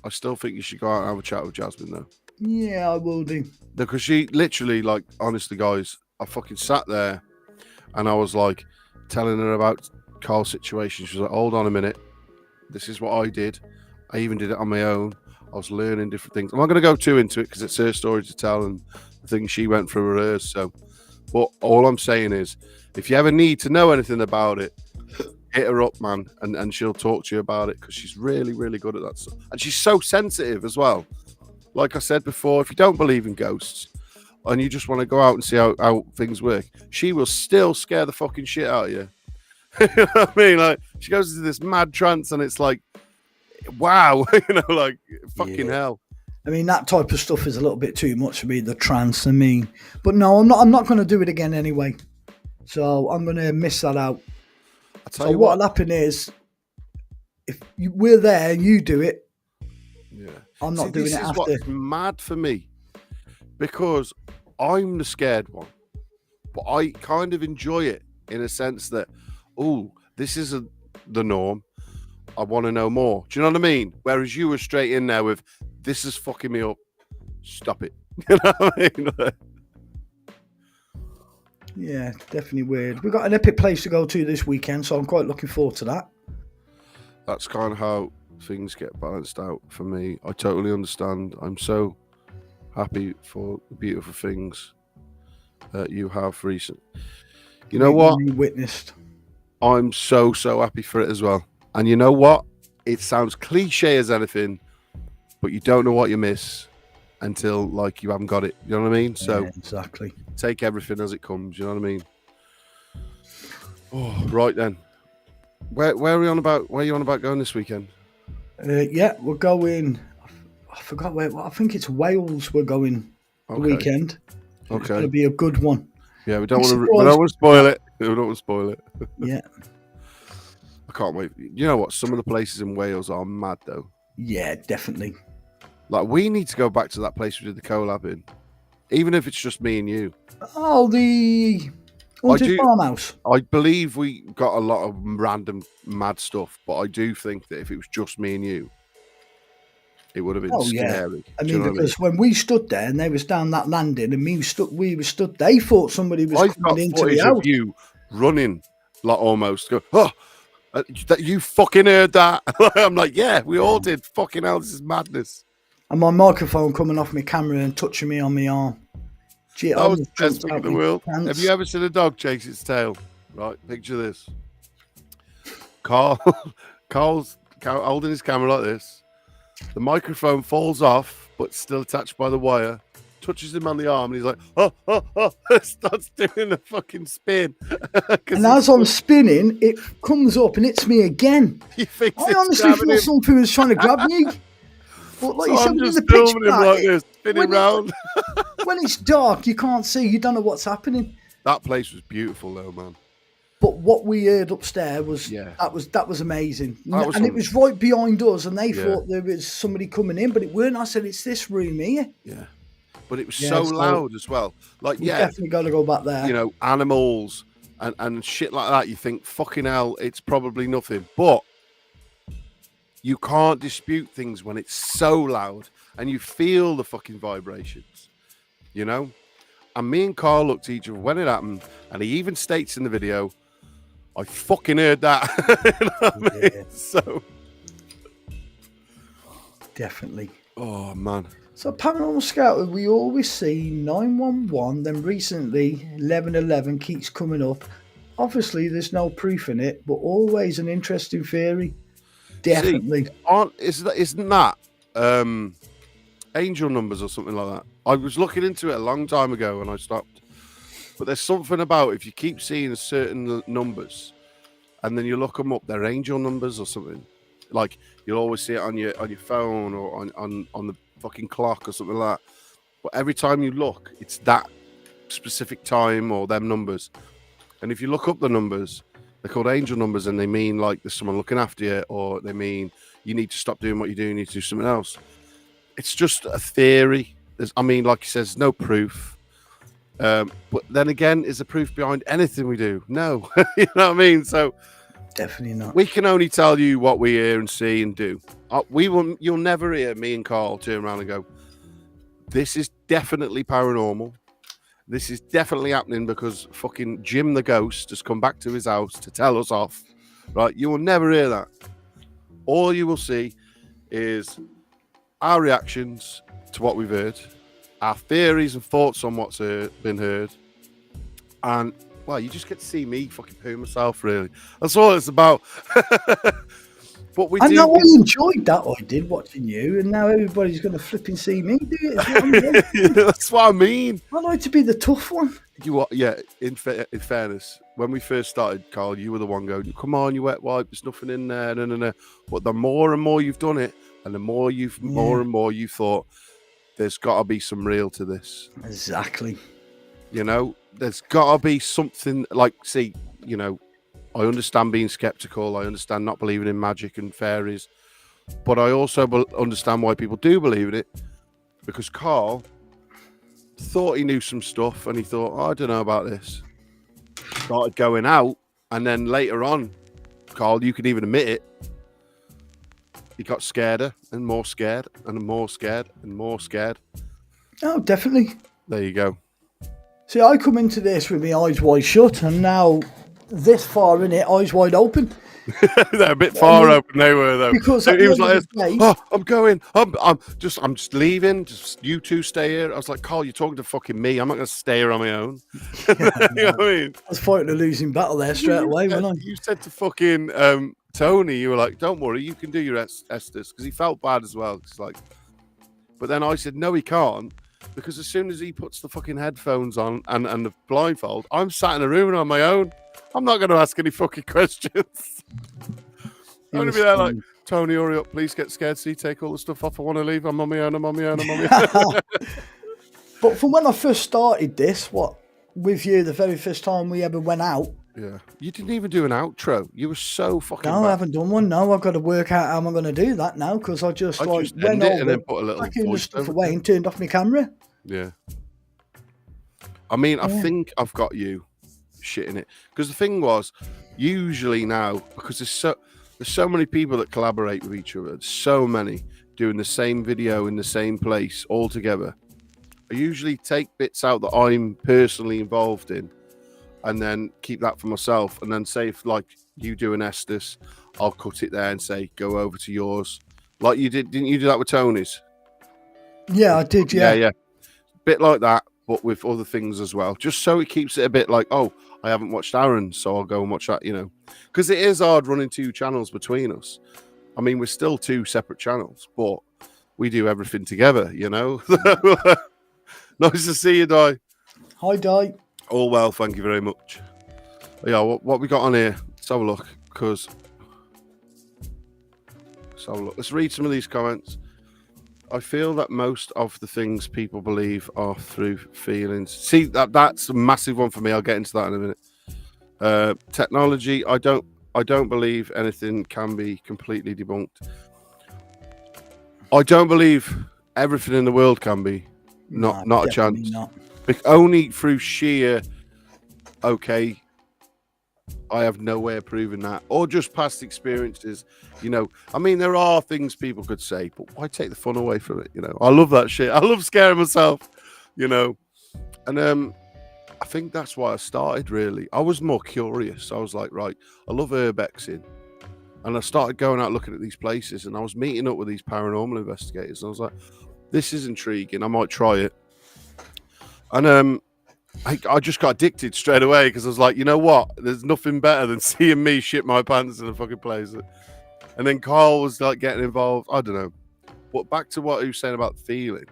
I still think you should go out and have a chat with Jasmine, though. Yeah, I will do. Because she literally, like, honestly, guys, I fucking sat there and I was like telling her about Carl's situation. She was like, hold on a minute. This is what I did. I even did it on my own. I was learning different things. I'm not going to go too into it because it's her story to tell and the things she went through are hers. So, but all I'm saying is, if you ever need to know anything about it, hit her up, man, and she'll talk to you about it because she's really, really good at that stuff. And she's so sensitive as well. Like I said before, if you don't believe in ghosts and you just want to go out and see how things work, she will still scare the fucking shit out of you. You know what I mean? Like, she goes into this mad trance and it's like, wow, you know, like, fucking hell. I mean, that type of stuff is a little bit too much for me, the trance, I mean. But no, I'm not going to do it again anyway. So I'm going to miss that out. So what'll happen is, if we're there and you do it, I'm not doing it after. This is what's mad for me, because I'm the scared one, but I kind of enjoy it in a sense that, oh, this isn't the norm. I want to know more. Do you know what I mean? Whereas you were straight in there with, this is fucking me up. Stop it. You know what I mean? Yeah, definitely weird. We've got an epic place to go to this weekend, so I'm quite looking forward to that. That's kind of how things get balanced out for me. I totally understand. I'm so happy for the beautiful things that you have recently. You know what? Witnessed. I'm so happy for it as well. And you know what? It sounds cliche as anything, but you don't know what you miss until, like, you haven't got it. You know what I mean? So exactly. Take everything as it comes. You know what I mean? Oh, right then. Where are we on about? Where are you on about going this weekend? Yeah, we're going. I forgot where. I think it's Wales. We're going the weekend. Okay, it's going to be a good one. Yeah, we don't want to spoil it. We don't want to spoil it. Yeah. I can't wait. You know what? Some of the places in Wales are mad, though. Yeah, definitely. Like, we need to go back to that place we did the collab in, even if it's just me and you. Oh, the haunted farmhouse. I believe we got a lot of random mad stuff, but I do think that if it was just me and you, it would have been scary. I mean, because when we stood there and they was down that landing and we were stood, they thought somebody was coming into the house. Of you running, like, almost go, oh, that you fucking heard that. I'm like, yeah, we all did. Fucking hell, this is madness. And my microphone coming off my camera and touching me on my arm. Gee, that was the best thing in the world. Pants. Have you ever seen a dog chase its tail? Right, picture this. Carl's holding his camera like this. The microphone falls off, but still attached by the wire. Touches him on the arm, and he's like, oh, starts doing a fucking spin. And as I'm spinning, it comes up and hits me again. I honestly thought something was trying to grab me. But like, so you said, in the pitch black, like this, spinning round. When it's dark, you can't see. You don't know what's happening. That place was beautiful, though, man. But what we heard upstairs was that was amazing, and it was right behind us, and they thought there was somebody coming in, but it weren't. I said, it's this room here. Yeah, but it was so loud as well. Like, we definitely got to go back there. You know, animals and shit like that. You think, fucking hell, it's probably nothing, but you can't dispute things when it's so loud and you feel the fucking vibrations, you know? And me and Carl looked at each other when it happened, and he even states in the video, I fucking heard that. You know what I mean? So. Definitely. Oh, man. So Paranormal Scout, we always see 911, then recently 1111 keeps coming up. Obviously, there's no proof in it, but always an interesting theory. Definitely. Isn't that angel numbers or something like that? I was looking into it a long time ago and I stopped. But there's something about if you keep seeing certain numbers and then you look them up, they're angel numbers or something. Like, you'll always see it on your phone or on the fucking clock or something like that. But every time you look, it's that specific time or them numbers. And if you look up the numbers, they're called angel numbers, and they mean like there's someone looking after you, or they mean you need to stop doing what you're doing, you need to do something else. It's just a theory. Like he says, no proof. But then again, is there proof behind anything we do? No. You know what I mean? So Definitely not. We can only tell you what we hear and see and do. You'll never hear me and Carl turn around and go, this is definitely paranormal. This is definitely happening because fucking Jim the ghost has come back to his house to tell us off. Right? You will never hear that. All you will see is our reactions to what we've heard, our theories and thoughts on what's been heard, and well, you just get to see me fucking poo myself, really. That's all it's about. But I enjoyed that. I did watching you, and now everybody's going to flipping see me do it. Yeah, that's what I mean. I like to be the tough one. In fairness, when we first started, Carl, you were the one going, come on, you wet wipe, there's nothing in there, no. But the more and more you've done it, and the more and more you thought, there's got to be some real to this. Exactly. You know, there's got to be something like, see, you know, I understand being skeptical. I understand not believing in magic and fairies. But I also understand why people do believe in it. Because Carl thought he knew some stuff and he thought, I don't know about this. Started going out. And then later on, Carl, you can even admit it, he got scareder and more scared and more scared and more scared. Oh, definitely. There you go. See, I come into this with my eyes wide shut, and now this far in it, eyes wide open. They're a bit far open, they were though. Because he was like, "Oh, I'm going. I'm just leaving. Just you two stay here." I was like, "Carl, you're talking to fucking me. I'm not going to stay here on my own." You know what I mean? I was fighting a losing battle there straight away, wasn't I? You said to fucking Tony, you were like, "Don't worry, you can do your Estes," because he felt bad as well. It's like, but then I said, "No, he can't." Because as soon as he puts the fucking headphones on and the blindfold, I'm sat in a room on my own. I'm not going to ask any fucking questions. I'm going to be there like, Tony, hurry up, please get scared. See, take all the stuff off. I want to leave. I'm on my own. But from when I first started this, with you, the very first time we ever went out. Yeah. You didn't even do an outro. You were so fucking No, bad. I haven't done one. No, I've got to work out how I'm going to do that now because I just went over, and then put a little voice stuff away and turned off my camera. Yeah. I mean, I think I've got you shitting it. Because the thing was, usually now, because there's so many people that collaborate with each other, so many doing the same video in the same place all together. I usually take bits out that I'm personally involved in and then keep that for myself. And then say if like you do an Estes, I'll cut it there and say, go over to yours. Like you did, didn't you do that with Tony's? Yeah, I did, yeah. Yeah. Bit like that, but with other things as well. Just so it keeps it a bit like, oh, I haven't watched Aaron's, so I'll go and watch that, you know. Because it is hard running two channels between us. I mean, we're still two separate channels, but we do everything together, you know. Nice to see you, Di. Hi, Di. All well, thank you very much. Yeah, what we got on here? Let's have a look, Let's read some of these comments. I feel that most of the things people believe are through feelings. See, that's a massive one for me. I'll get into that in a minute. Technology, I don't believe anything can be completely debunked. I don't believe everything in the world can be. Not a chance. Not. Only through sheer, okay, I have no way of proving that. Or just past experiences, you know. I mean, there are things people could say, but why take the fun away from it, you know? I love that shit. I love scaring myself, you know. And I think that's why I started, really. I was more curious. I was like, right, I love urbexing. And I started going out looking at these places, and I was meeting up with these paranormal investigators. And I was like, this is intriguing. I might try it. And I just got addicted straight away because I was like, you know what? There's nothing better than seeing me shit my pants in a fucking place. And then Carl was like getting involved. I don't know. But back to what he was saying about feeling.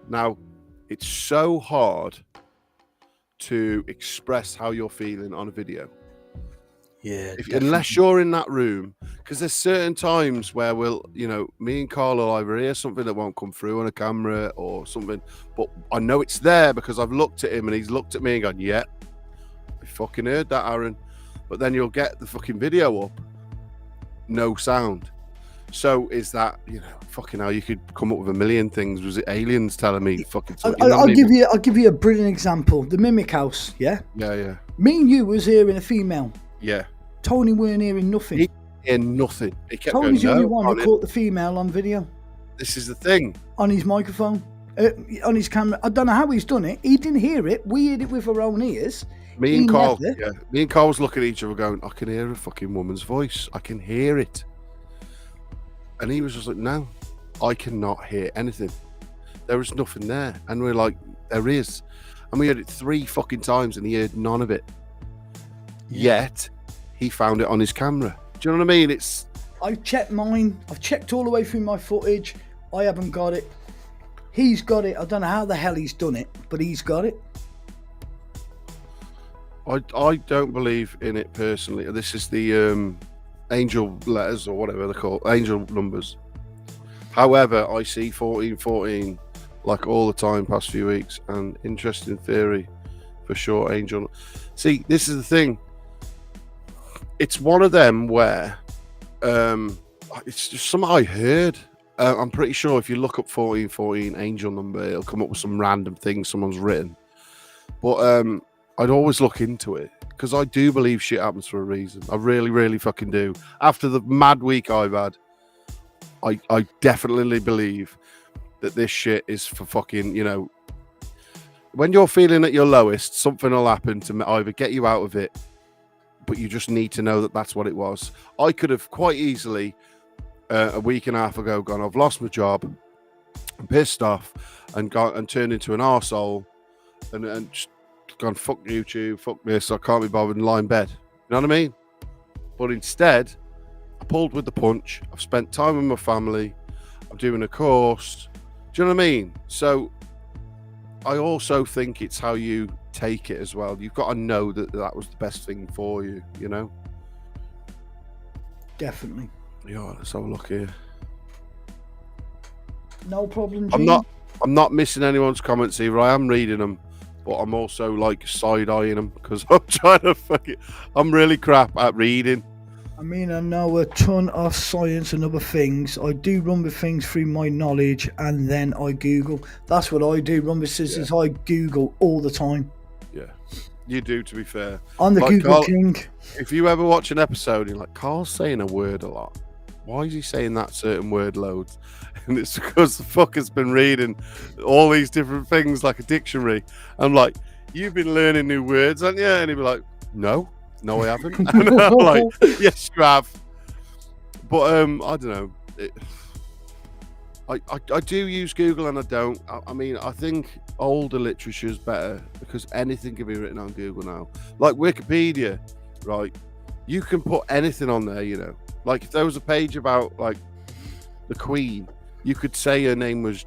Now, it's so hard to express how you're feeling on a video. Yeah. Unless you're in that room, because there's certain times where me and Carl will either hear something that won't come through on a camera or something, but I know it's there because I've looked at him and he's looked at me and gone, yeah, I fucking heard that, Aaron. But then you'll get the fucking video up, no sound. So is that, fucking hell, you could come up with a million things. Was it aliens telling me fucking something? I'll give you a brilliant example. The Mimic House, yeah? Yeah. Me and you was hearing a female. Yeah. Tony weren't hearing nothing. He hearing nothing. He kept Tony's the going, only one who caught the female on video. This is the thing. On his microphone, on his camera. I don't know how he's done it. He didn't hear it. We heard it with our own ears. Me and Carl was looking at each other going, I can hear a fucking woman's voice. I can hear it. And he was just like, no, I cannot hear anything. There is nothing there. And we're like, there is. And we heard it 3 fucking times and he heard none of it. Yet, he found it on his camera. Do you know what I mean? I've checked mine. I've checked all the way through my footage. I haven't got it. He's got it. I don't know how the hell he's done it, but he's got it. I don't believe in it personally. This is the angel letters or whatever they're called, angel numbers. However, I see 1414 like all the time past few weeks, and interesting theory for sure. Angel. See, this is the thing. It's one of them where it's just something I heard. I'm pretty sure if you look up 1414 angel number, it'll come up with some random thing someone's written. But I'd always look into it because I do believe shit happens for a reason. I really, really fucking do. After the mad week I've had, I definitely believe that this shit is for fucking, you know, when you're feeling at your lowest, something will happen to either get you out of it, but you just need to know that that's what it was. I could have quite easily a week and a half ago gone, I've lost my job, I'm pissed off, and turned into an arsehole and just gone, fuck YouTube, fuck this, I can't be bothered and lie in bed. You know what I mean? But instead, I pulled with the punch. I've spent time with my family. I'm doing a course. Do you know what I mean? So I also think it's how you take it as well. You've got to know that that was the best thing for you, you know? Definitely. Yeah, let's have a look here. No problem, Gene. I'm not missing anyone's comments either. I am reading them, but I'm also like side-eyeing them because I'm trying to I'm really crap at reading. I mean, I know a ton of science and other things. I do run with things through my knowledge and then I Google. That's what I do. Run with scissors. I Google all the time. Yeah, you do, to be fair. I'm the like Google king. If you ever watch an episode and you're like, Carl's saying a word a lot. Why is he saying that certain word loads? And it's because the fucker's been reading all these different things like a dictionary. I'm like, you've been learning new words, haven't you? And he'd be like, no, I haven't. And I'm like, yes, you have. But I don't know. I do use Google and I don't. I mean, I think older literature is better because anything can be written on Google now. Like Wikipedia, right? You can put anything on there, you know. Like if there was a page about like the Queen, you could say her name was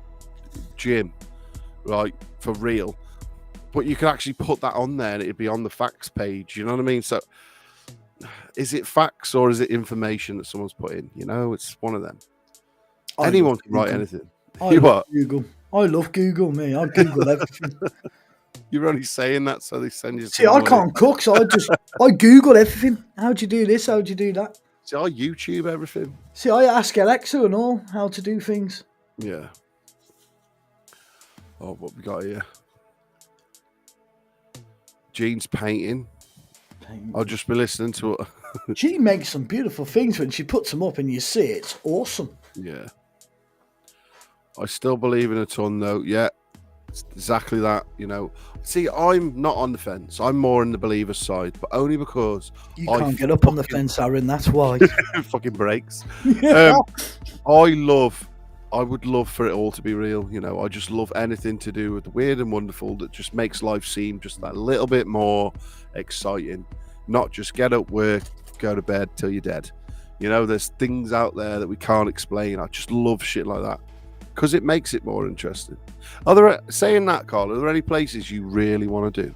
Jim, right, for real. But you could actually put that on there and it'd be on the facts page, you know what I mean? So is it facts or is it information that someone's put in? You know, it's one of them. Anyone can write anything. I love Google. I love Google, me. I Google everything. You're only saying that so they send you. See, I can't cook, so I Google everything. How'd you do this? How'd you do that? See, I YouTube everything. See, I ask Alexa and all how to do things. Yeah. Oh, what we got here? Jean's painting. I'll just be listening to it. She makes some beautiful things when she puts them up and you see it. It's awesome. Yeah. I still believe in a ton, though. Yeah. It's exactly that, you know. See, I'm not on the fence. I'm more on the believer side, but only because you can't get up on the fence, Aaron. That's why. Fucking breaks. I would love for it all to be real. You know, I just love anything to do with the weird and wonderful that just makes life seem just that little bit more exciting. Not just get up, work, go to bed till you're dead. You know, there's things out there that we can't explain. I just love shit like that because it makes it more interesting. Saying that, Carl, are there any places you really want to do?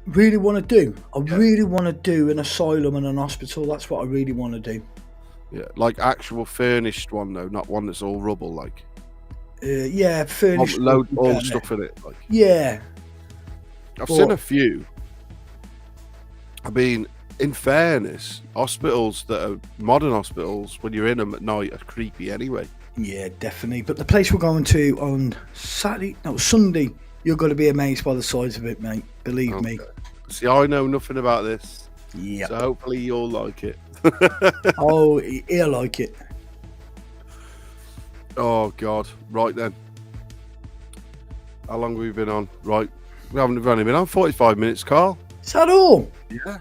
Really want to do? I really want to do an asylum and an hospital. That's what I really want to do. Yeah, like actual furnished one though, not one that's all rubble. Like, yeah, furnished. All the stuff in it. Like, yeah, I've seen a few. I mean, in fairness, hospitals that are modern hospitals, when you're in them at night, are creepy anyway. Yeah, definitely. But the place we're going to on Sunday, you're going to be amazed by the size of it, mate. Believe me. See, I know nothing about this. Yep. So hopefully you'll like it. Oh, he'll like it. Oh God! Right then. How long have we been on? Right, we've only been on 45 minutes, Carl. Is that all? Yeah.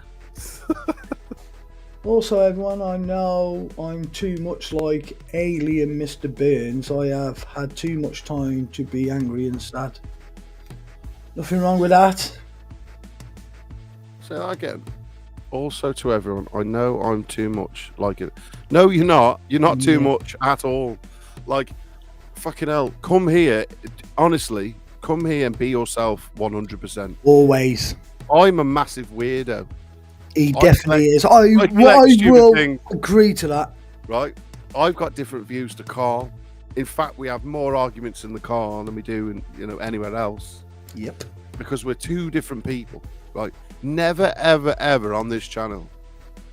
Also, everyone, I know I'm too much like Alien Mr. Burns. I have had too much time to be angry and sad. Nothing wrong with that. Say that again. Also to everyone, I know I'm too much like it. No, you're not. You're not too much at all. Like, fucking hell, come here. Honestly, come here and be yourself 100%. Always. I'm a massive weirdo. He definitely is. I will agree to that. Right? I've got different views to Carl. In fact, we have more arguments in the car than we do in anywhere else. Yep. Because we're two different people. Right? Never, ever, ever on this channel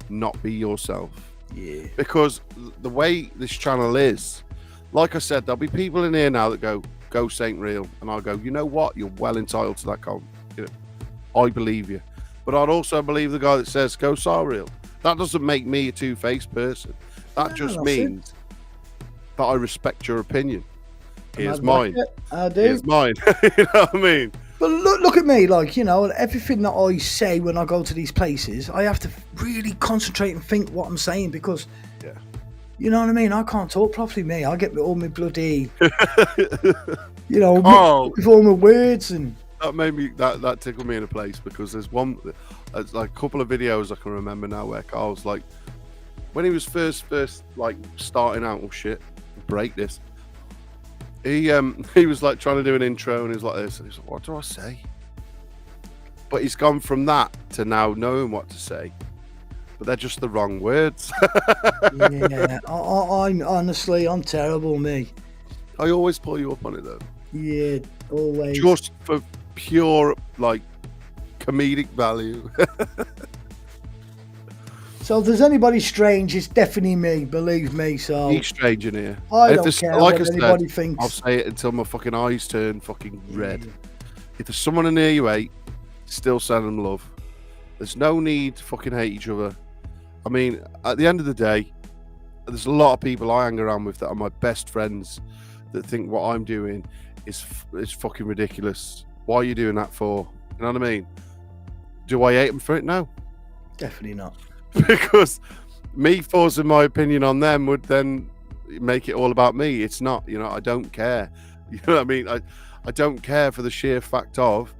not be yourself. Yeah. Because the way this channel is, like I said, there'll be people in here now that go Saint Real, and I'll go, you know what? You're well entitled to that comment. You know, I believe you. But I'd also believe the guy that says go Real. That doesn't make me a two-faced person. That just means that I respect your opinion. Here's mine. I do. Here's mine. You know what I mean? But look at me, like, you know, everything that I say when I go to these places, I have to really concentrate and think what I'm saying because, you know what I mean? I can't talk properly, me. I get all my bloody, you know, with all my words and... That made me, that tickled me in a place because there's like a couple of videos I can remember now where Carl's like, when he was first like starting out, oh shit, break this. He was like trying to do an intro and he was like this. And he's like, what do I say? But he's gone from that to now knowing what to say. But they're just the wrong words. Yeah, I'm honestly, I'm terrible, me. I always pull you up on it though. Yeah, always. Just for pure, like, comedic value. So if there's anybody strange, it's definitely me, believe me. So he's strange in here. I don't care what anybody thinks. I'll say it until my fucking eyes turn fucking red. If there's someone in here you hate, still send them love. There's no need to fucking hate each other. I mean, at the end of the day, there's a lot of people I hang around with that are my best friends that think what I'm doing is fucking ridiculous. Why are you doing that for? You know what I mean? Do I hate them for it? No. Definitely not. Because me forcing my opinion on them would then make it all about me. It's not, you know, I don't care. You know what I mean? I don't care for the sheer fact of,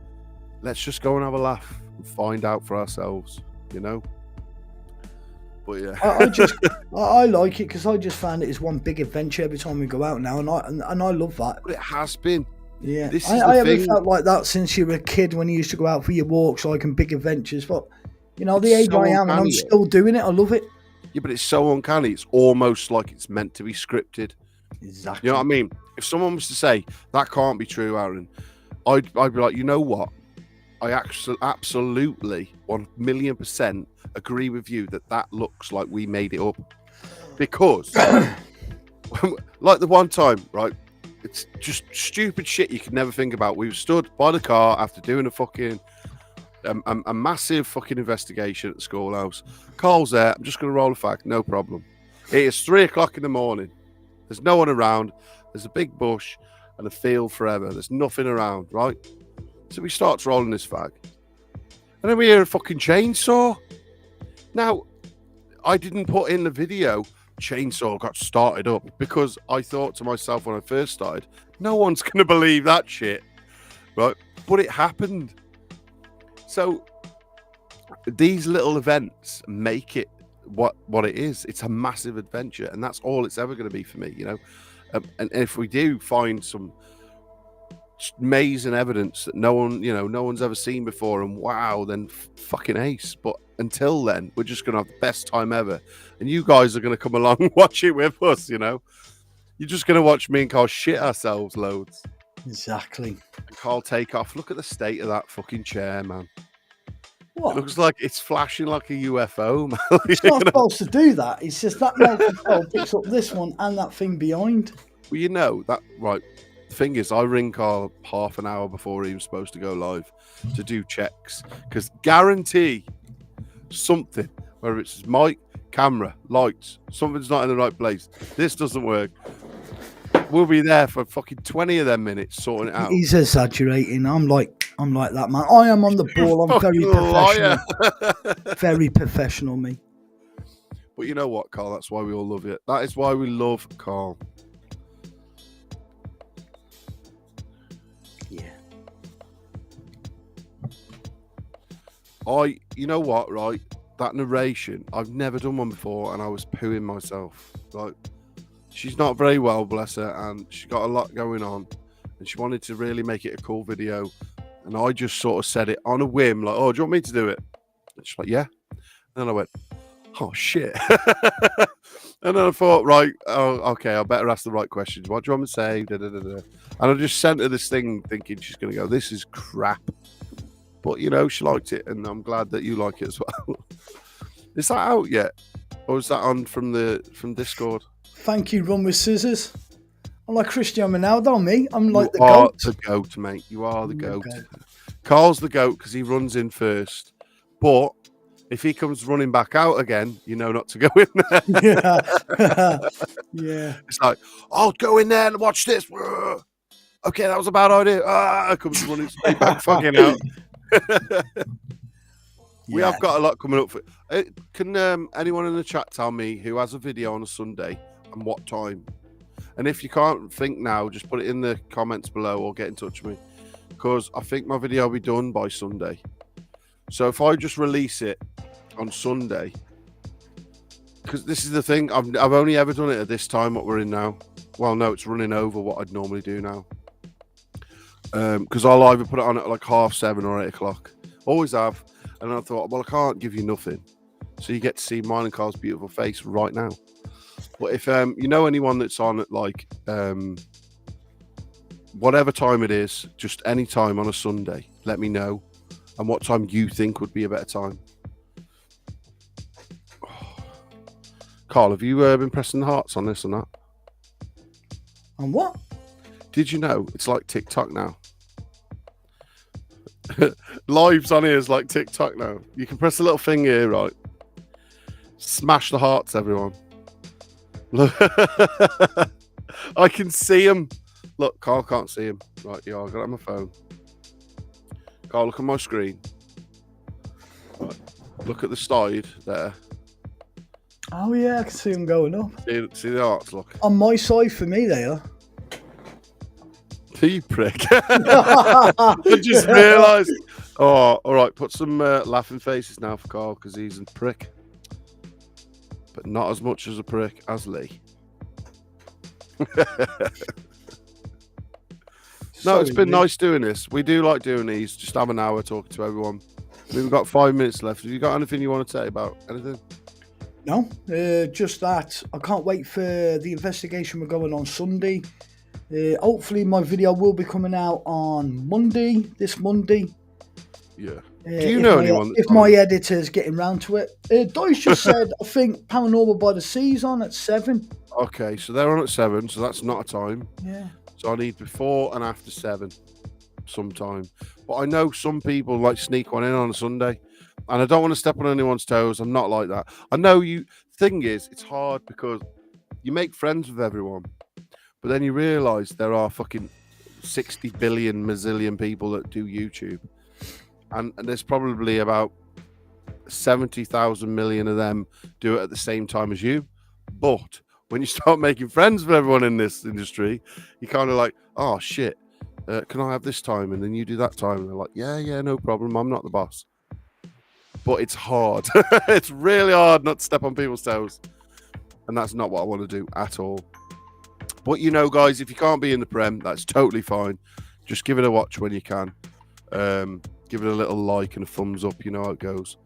let's just go and have a laugh and find out for ourselves, you know? But yeah. I like it because I just found it is one big adventure every time we go out now, and I love that. But it has been. Yeah. I haven't felt like that since you were a kid when you used to go out for your walks, like in big adventures, but you know, the age I am, and I'm still doing it. I love it. Yeah, but it's so uncanny. It's almost like it's meant to be scripted. Exactly. You know what I mean? If someone was to say, that can't be true, Aaron, I'd be like, you know what? I actually absolutely 1,000,000% agree with you that looks like we made it up. Because, like the one time, right? It's just stupid shit you could never think about. We were stood by the car after doing a fucking... a massive fucking investigation at the schoolhouse. Carl's there. I'm just going to roll a fact. No problem. It is 3 o'clock in the morning. There's no one around. There's a big bush and a field forever. There's nothing around, right? So we start rolling this fag. And then we hear a fucking chainsaw. Now, I didn't put in the video, chainsaw got started up, because I thought to myself when I first started, no one's going to believe that shit, right? But it happened. So these little events make it what it is. It's a massive adventure, and that's all it's ever going to be for me, you know. And if we do find some amazing evidence that no one's ever seen before, and wow, then fucking ace. But until then, we're just going to have the best time ever, and you guys are going to come along and watch it with us. You know, you're just going to watch me and Carl shit ourselves loads. Exactly. And Carl take off. Look at the state of that fucking chair, man. What? It looks like it's flashing like a UFO, man. It's not supposed to do that. It's just that microphone picks up this one and that thing behind. Well, you know that, right? The thing is, I ring Carl half an hour before he was supposed to go live to do checks, because guarantee something, whether it's his mic, camera, lights, something's not in the right place. This doesn't work. We'll be there for fucking 20 of them minutes sorting it out. He's exaggerating. I'm like that, man. I am on the ball. I'm very professional. Very professional, me. But you know what, Carl? That's why we all love it. That is why we love Carl. Yeah. You know what, right? That narration, I've never done one before, and I was pooing myself. Like, she's not very well, bless her, and she's got a lot going on, and she wanted to really make it a cool video, and I just sort of said it on a whim, like, "Oh, do you want me to do it?" And she's like, "Yeah." And then I went, "Oh shit!" And then I thought, right, oh, okay, I better ask the right questions. What do you want me to say? Da, da, da, da. And I just sent her this thing, thinking she's going to go, "This is crap." But you know, she liked it, and I'm glad that you like it as well. Is that out yet, or is that on from Discord? Thank you, Run with Scissors. I'm like Cristiano Ronaldo, me. I'm like the goat. You are goat. the goat, mate. You are the goat. Carl's the goat because he runs in first. But if he comes running back out again, you know not to go in there. Yeah. Yeah. It's like, "I'll go in there and watch this." Okay, that was a bad idea. Comes running straight back fucking out. We have got a lot coming up. Can anyone in the chat tell me who has a video on a Sunday and what time? And if you can't think now, just put it in the comments below or get in touch with me, because I think my video will be done by Sunday. So if I just release it on Sunday, because this is the thing, I've only ever done it at this time, what we're in now. Well, no, it's running over what I'd normally do now. Because I'll either put it on at like 7:30 or 8 o'clock. Always have. And I thought, well, I can't give you nothing. So you get to see mine and Carl's beautiful face right now. But if you know anyone that's on at like whatever time it is, just any time on a Sunday, let me know. And what time you think would be a better time. Oh. Carl, have you been pressing the hearts on this or not? On what? Did you know it's like TikTok now? Lives on here is like TikTok now. You can press a little thing here, right? Smash the hearts, everyone. Look, I can see him. Look, Carl can't see him. Right, yeah, I got it on my phone. Carl, look at my screen. Right, look at the side there. Oh yeah, I can see them going up. See the hearts, look. On my side, for me, they are. You prick. I just realised. Oh, all right. Put some laughing faces now for Carl, because he's a prick. But not as much as a prick as Lee. No, it's been nice doing this. We do like doing these. Just have an hour talking to everyone. We've got 5 minutes left. Have you got anything you want to say about anything? No, just that. I can't wait for the investigation we're going on Sunday. Hopefully my video will be coming out on this Monday. Yeah. Do you know anyone? If my editor's getting round to it. Dice just said, I think Paranormal by the Sea's on at 7. Okay, so they're on at 7, so that's not a time. Yeah. So I need before and after 7 sometime. But I know some people like sneak one in on a Sunday, and I don't want to step on anyone's toes. I'm not like that. I know you. Thing is, it's hard because you make friends with everyone, but then you realise there are fucking 60 billion mazillion people that do YouTube. And there's probably about 70,000 million of them do it at the same time as you. But when you start making friends with everyone in this industry, you're kind of like, oh, shit, can I have this time? And then you do that time. And they're like, yeah, no problem. I'm not the boss. But it's hard. It's really hard not to step on people's toes. And that's not what I want to do at all. But, you know, guys, if you can't be in the Prem, that's totally fine. Just give it a watch when you can. Give it a little like and a thumbs up. You know how it goes.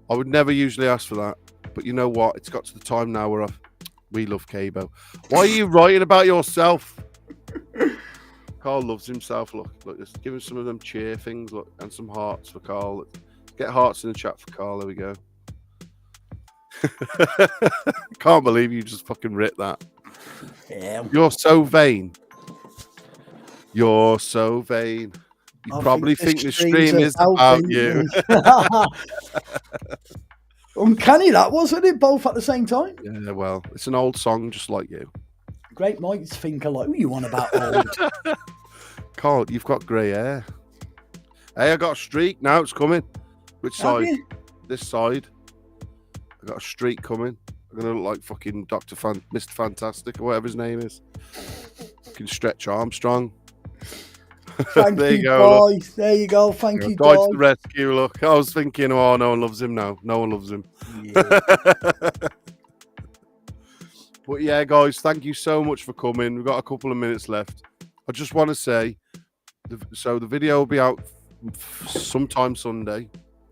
I would never usually ask for that. But you know what? It's got to the time now where we love Cabo. Why are you writing about yourself? Carl loves himself. Look, just give him some of them cheer things. Look, and some hearts for Carl. Get hearts in the chat for Carl. There we go. Can't believe you just fucking ripped that. Yeah. You're so vain. You're so vain. You probably think the stream is about you. Uncanny that, wasn't it? Both at the same time. Yeah, well, it's an old song, just like you. Great minds think alike. What you on about old? Carl, you've got grey hair. Hey, I got a streak now. It's coming. Which Have side? you? This side. I got a streak coming. I'm gonna look like fucking Mr. Fantastic or whatever his name is. Fucking Stretch Armstrong. Thank There you, you go. guys. There you go. Thank you, Guide guys. to the rescue. Look, I was thinking, oh, no one loves him now. No one loves him. Yeah. But yeah, guys, thank you so much for coming. We've got a couple of minutes left. I just want to say, so the video will be out sometime Sunday.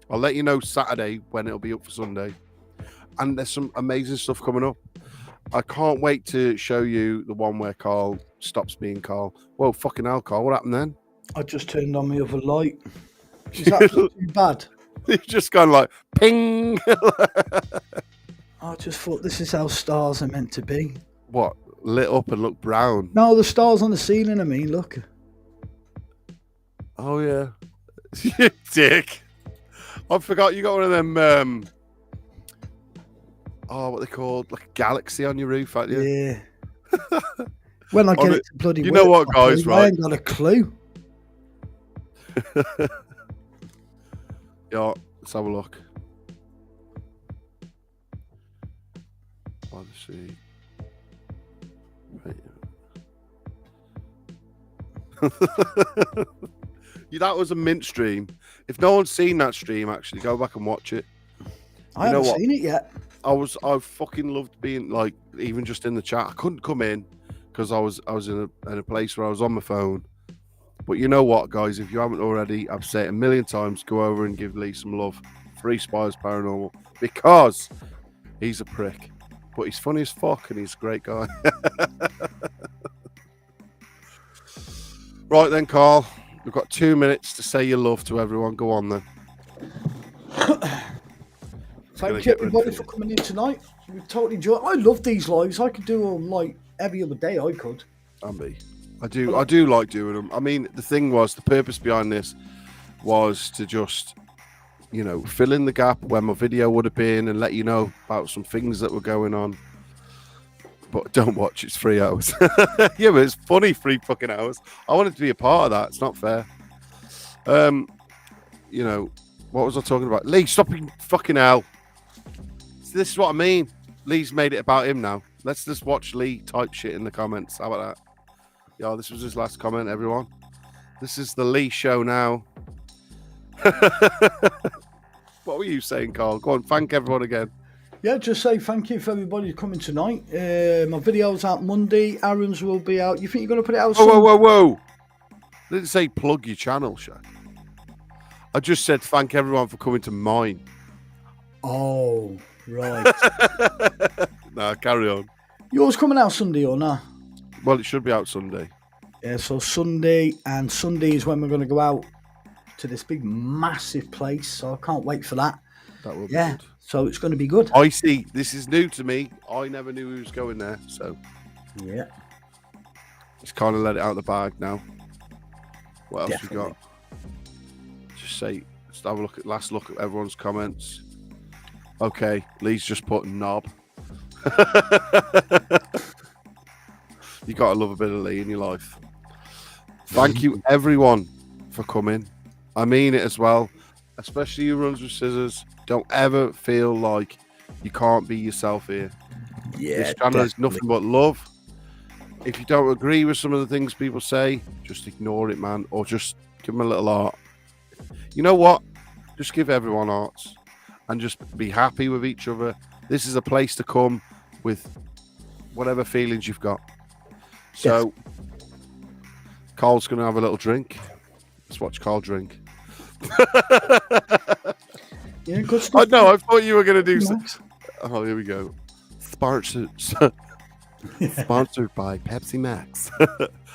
I'll let you know Saturday when it'll be up for Sunday. And there's some amazing stuff coming up. I can't wait to show you the one where Carl stops being Carl. Well, fucking hell, Carl, what happened then? I just turned on my other light. Is that too bad? It's just kind of like, ping! I just thought this is how stars are meant to be. What? Lit up and look brown? No, the stars on the ceiling, I mean, look. Oh, yeah. You dick. I forgot you got one of them, what they called? Like a galaxy on your roof, aren't you? Yeah. When I get it to bloody you know work what, guys, properly, I right? ain't got a clue. Yeah, let's have a look. Odyssey. Right. Yeah, that was a mint stream. If no one's seen that stream, actually, go back and watch it. I haven't seen it yet. I fucking loved being like, even just in the chat. I couldn't come in because I was in a place where I was on my phone. But you know what, guys? If you haven't already, I've said it a million times, go over and give Lee some love. Free Spires Paranormal, because he's a prick, but he's funny as fuck and he's a great guy. Right then, Carl, we've got 2 minutes to say your love to everyone. Go on then. Thank you, everybody, for coming in tonight. We've totally enjoyed. I love these lives. I could do them like every other day. I could. And me. I do like doing them. I mean, the thing was, the purpose behind this was to just, you know, fill in the gap where my video would have been and let you know about some things that were going on. But don't watch, it's 3 hours. Yeah, but it's funny, 3 fucking hours. I wanted to be a part of that. It's not fair. You know, what was I talking about? Lee, stop being fucking hell. This is what I mean. Lee's made it about him now. Let's just watch Lee type shit in the comments. How about that? Yeah, this was his last comment, everyone. This is the Lee show now. What were you saying, Carl? Go on, thank everyone again. Yeah, just say thank you for everybody coming tonight. My video's out Monday. Aaron's will be out. You think you're going to put it out soon? Whoa. I didn't say plug your channel, Shaq. I just said thank everyone for coming to mine. Oh, right. Nah, carry on. Yours coming out Sunday or not? Well, it should be out Sunday. Yeah, so Sunday, and Sunday is when we're going to go out to this big, massive place. So I can't wait for that. That will be good. So it's going to be good. I see. This is new to me. I never knew who was going there. So yeah, just kind of let it out of the bag now. What else Definitely. we got? Just have a last look at everyone's comments. Okay, Lee's just put knob. You gotta love a bit of Lee in your life. Thank you everyone for coming. I mean it as well, especially who runs with scissors. Don't ever feel like you can't be yourself here. Yeah, this channel is nothing but love. If you don't agree with some of the things people say, just ignore it, man, or just give them a little art. You know what? Just give everyone arts and just be happy with each other. This is a place to come with whatever feelings you've got. So, yes. Carl's going to have a little drink. Let's watch Carl drink. Yeah, good stuff. I know, I thought you were going to do something. Oh, here we go. Sponsored by Pepsi Max.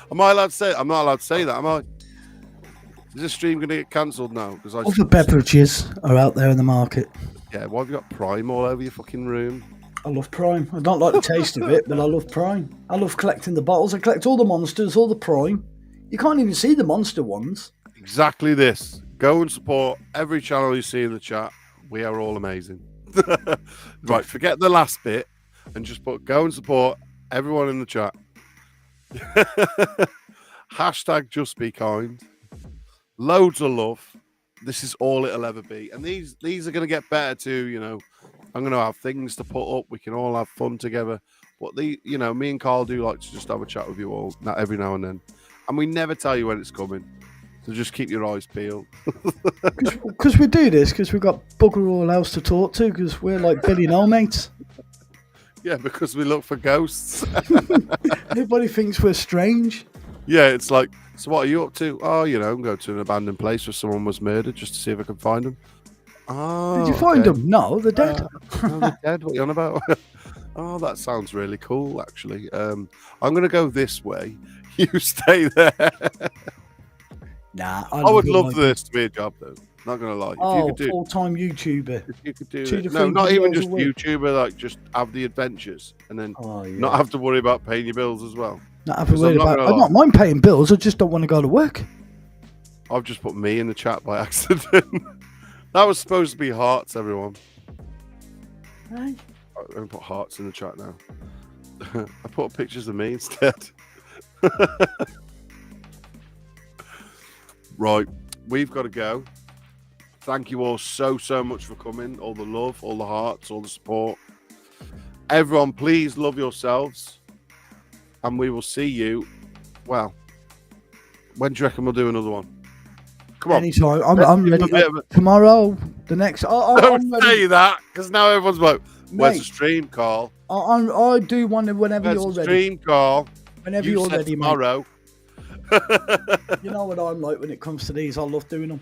Am I allowed to say it? I'm not allowed to say that, am I? Is this stream going to get cancelled now? Other beverages are out there in the market. Yeah, why have you got Prime all over your fucking room? I love Prime. I don't like the taste of it, but I love Prime. I love collecting the bottles. I collect all the monsters, all the Prime. You can't even see the monster ones. Exactly this. Go and support every channel you see in the chat. We are all amazing. Right, forget the last bit and just go and support everyone in the chat. Hashtag just be kind. Loads of love. This is all it'll ever be. And these are going to get better too, you know. I'm going to have things to put up. We can all have fun together. But me and Carl do like to just have a chat with you all every now and then. And we never tell you when it's coming. So just keep your eyes peeled. Because we do this because we've got bugger all else to talk to because we're like Billy No mates. Yeah, because we look for ghosts. Everybody thinks we're strange. Yeah, it's like, so what are you up to? Oh, I'm going to an abandoned place where someone was murdered just to see if I can find them. Oh, did you find them? No, they're dead. No, they're dead. What are you on about? Oh, that sounds really cool, actually. I'm going to go this way. You stay there. Nah, I would love this to be a job, though. Not going to lie. If you could do full-time YouTuber. If you could do it. No, not even just YouTuber, like just have the adventures and then not have to worry about paying your bills as well. Not have to worry about. I don't mind paying bills. I just don't want to go to work. I've just put me in the chat by accident. That was supposed to be hearts, everyone. Right. I'm going to put hearts in the chat now. I put pictures of me instead. Right, we've got to go. Thank you all so much for coming. All the love, all the hearts, all the support. Everyone, please love yourselves. And we will see you. Well, when do you reckon we'll do another one? Come on. Anytime. I'm ready. Tomorrow, the next. Don't say that, because now everyone's like, where's the stream, Carl? I do want to whenever you're ready. Stream, Carl. Whenever you're ready, tomorrow. You know what I'm like when it comes to these. I love doing them.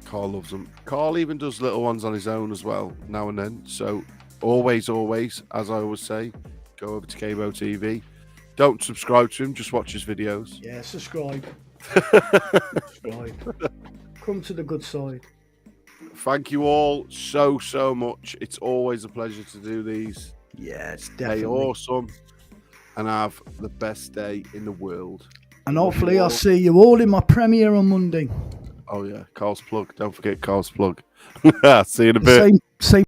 Carl loves them. Carl even does little ones on his own as well, now and then. So always, as I always say, go over to Cabo TV. Don't subscribe to him, just watch his videos. Yeah, subscribe. Come to the good side. Thank you all so much. It's always a pleasure to do these. Yeah, it's definitely Stay awesome and have the best day in the world. And hopefully I'll see you all in my premiere on Monday. Oh yeah, Carl's plug. Don't forget Carl's plug. See you in a bit. Same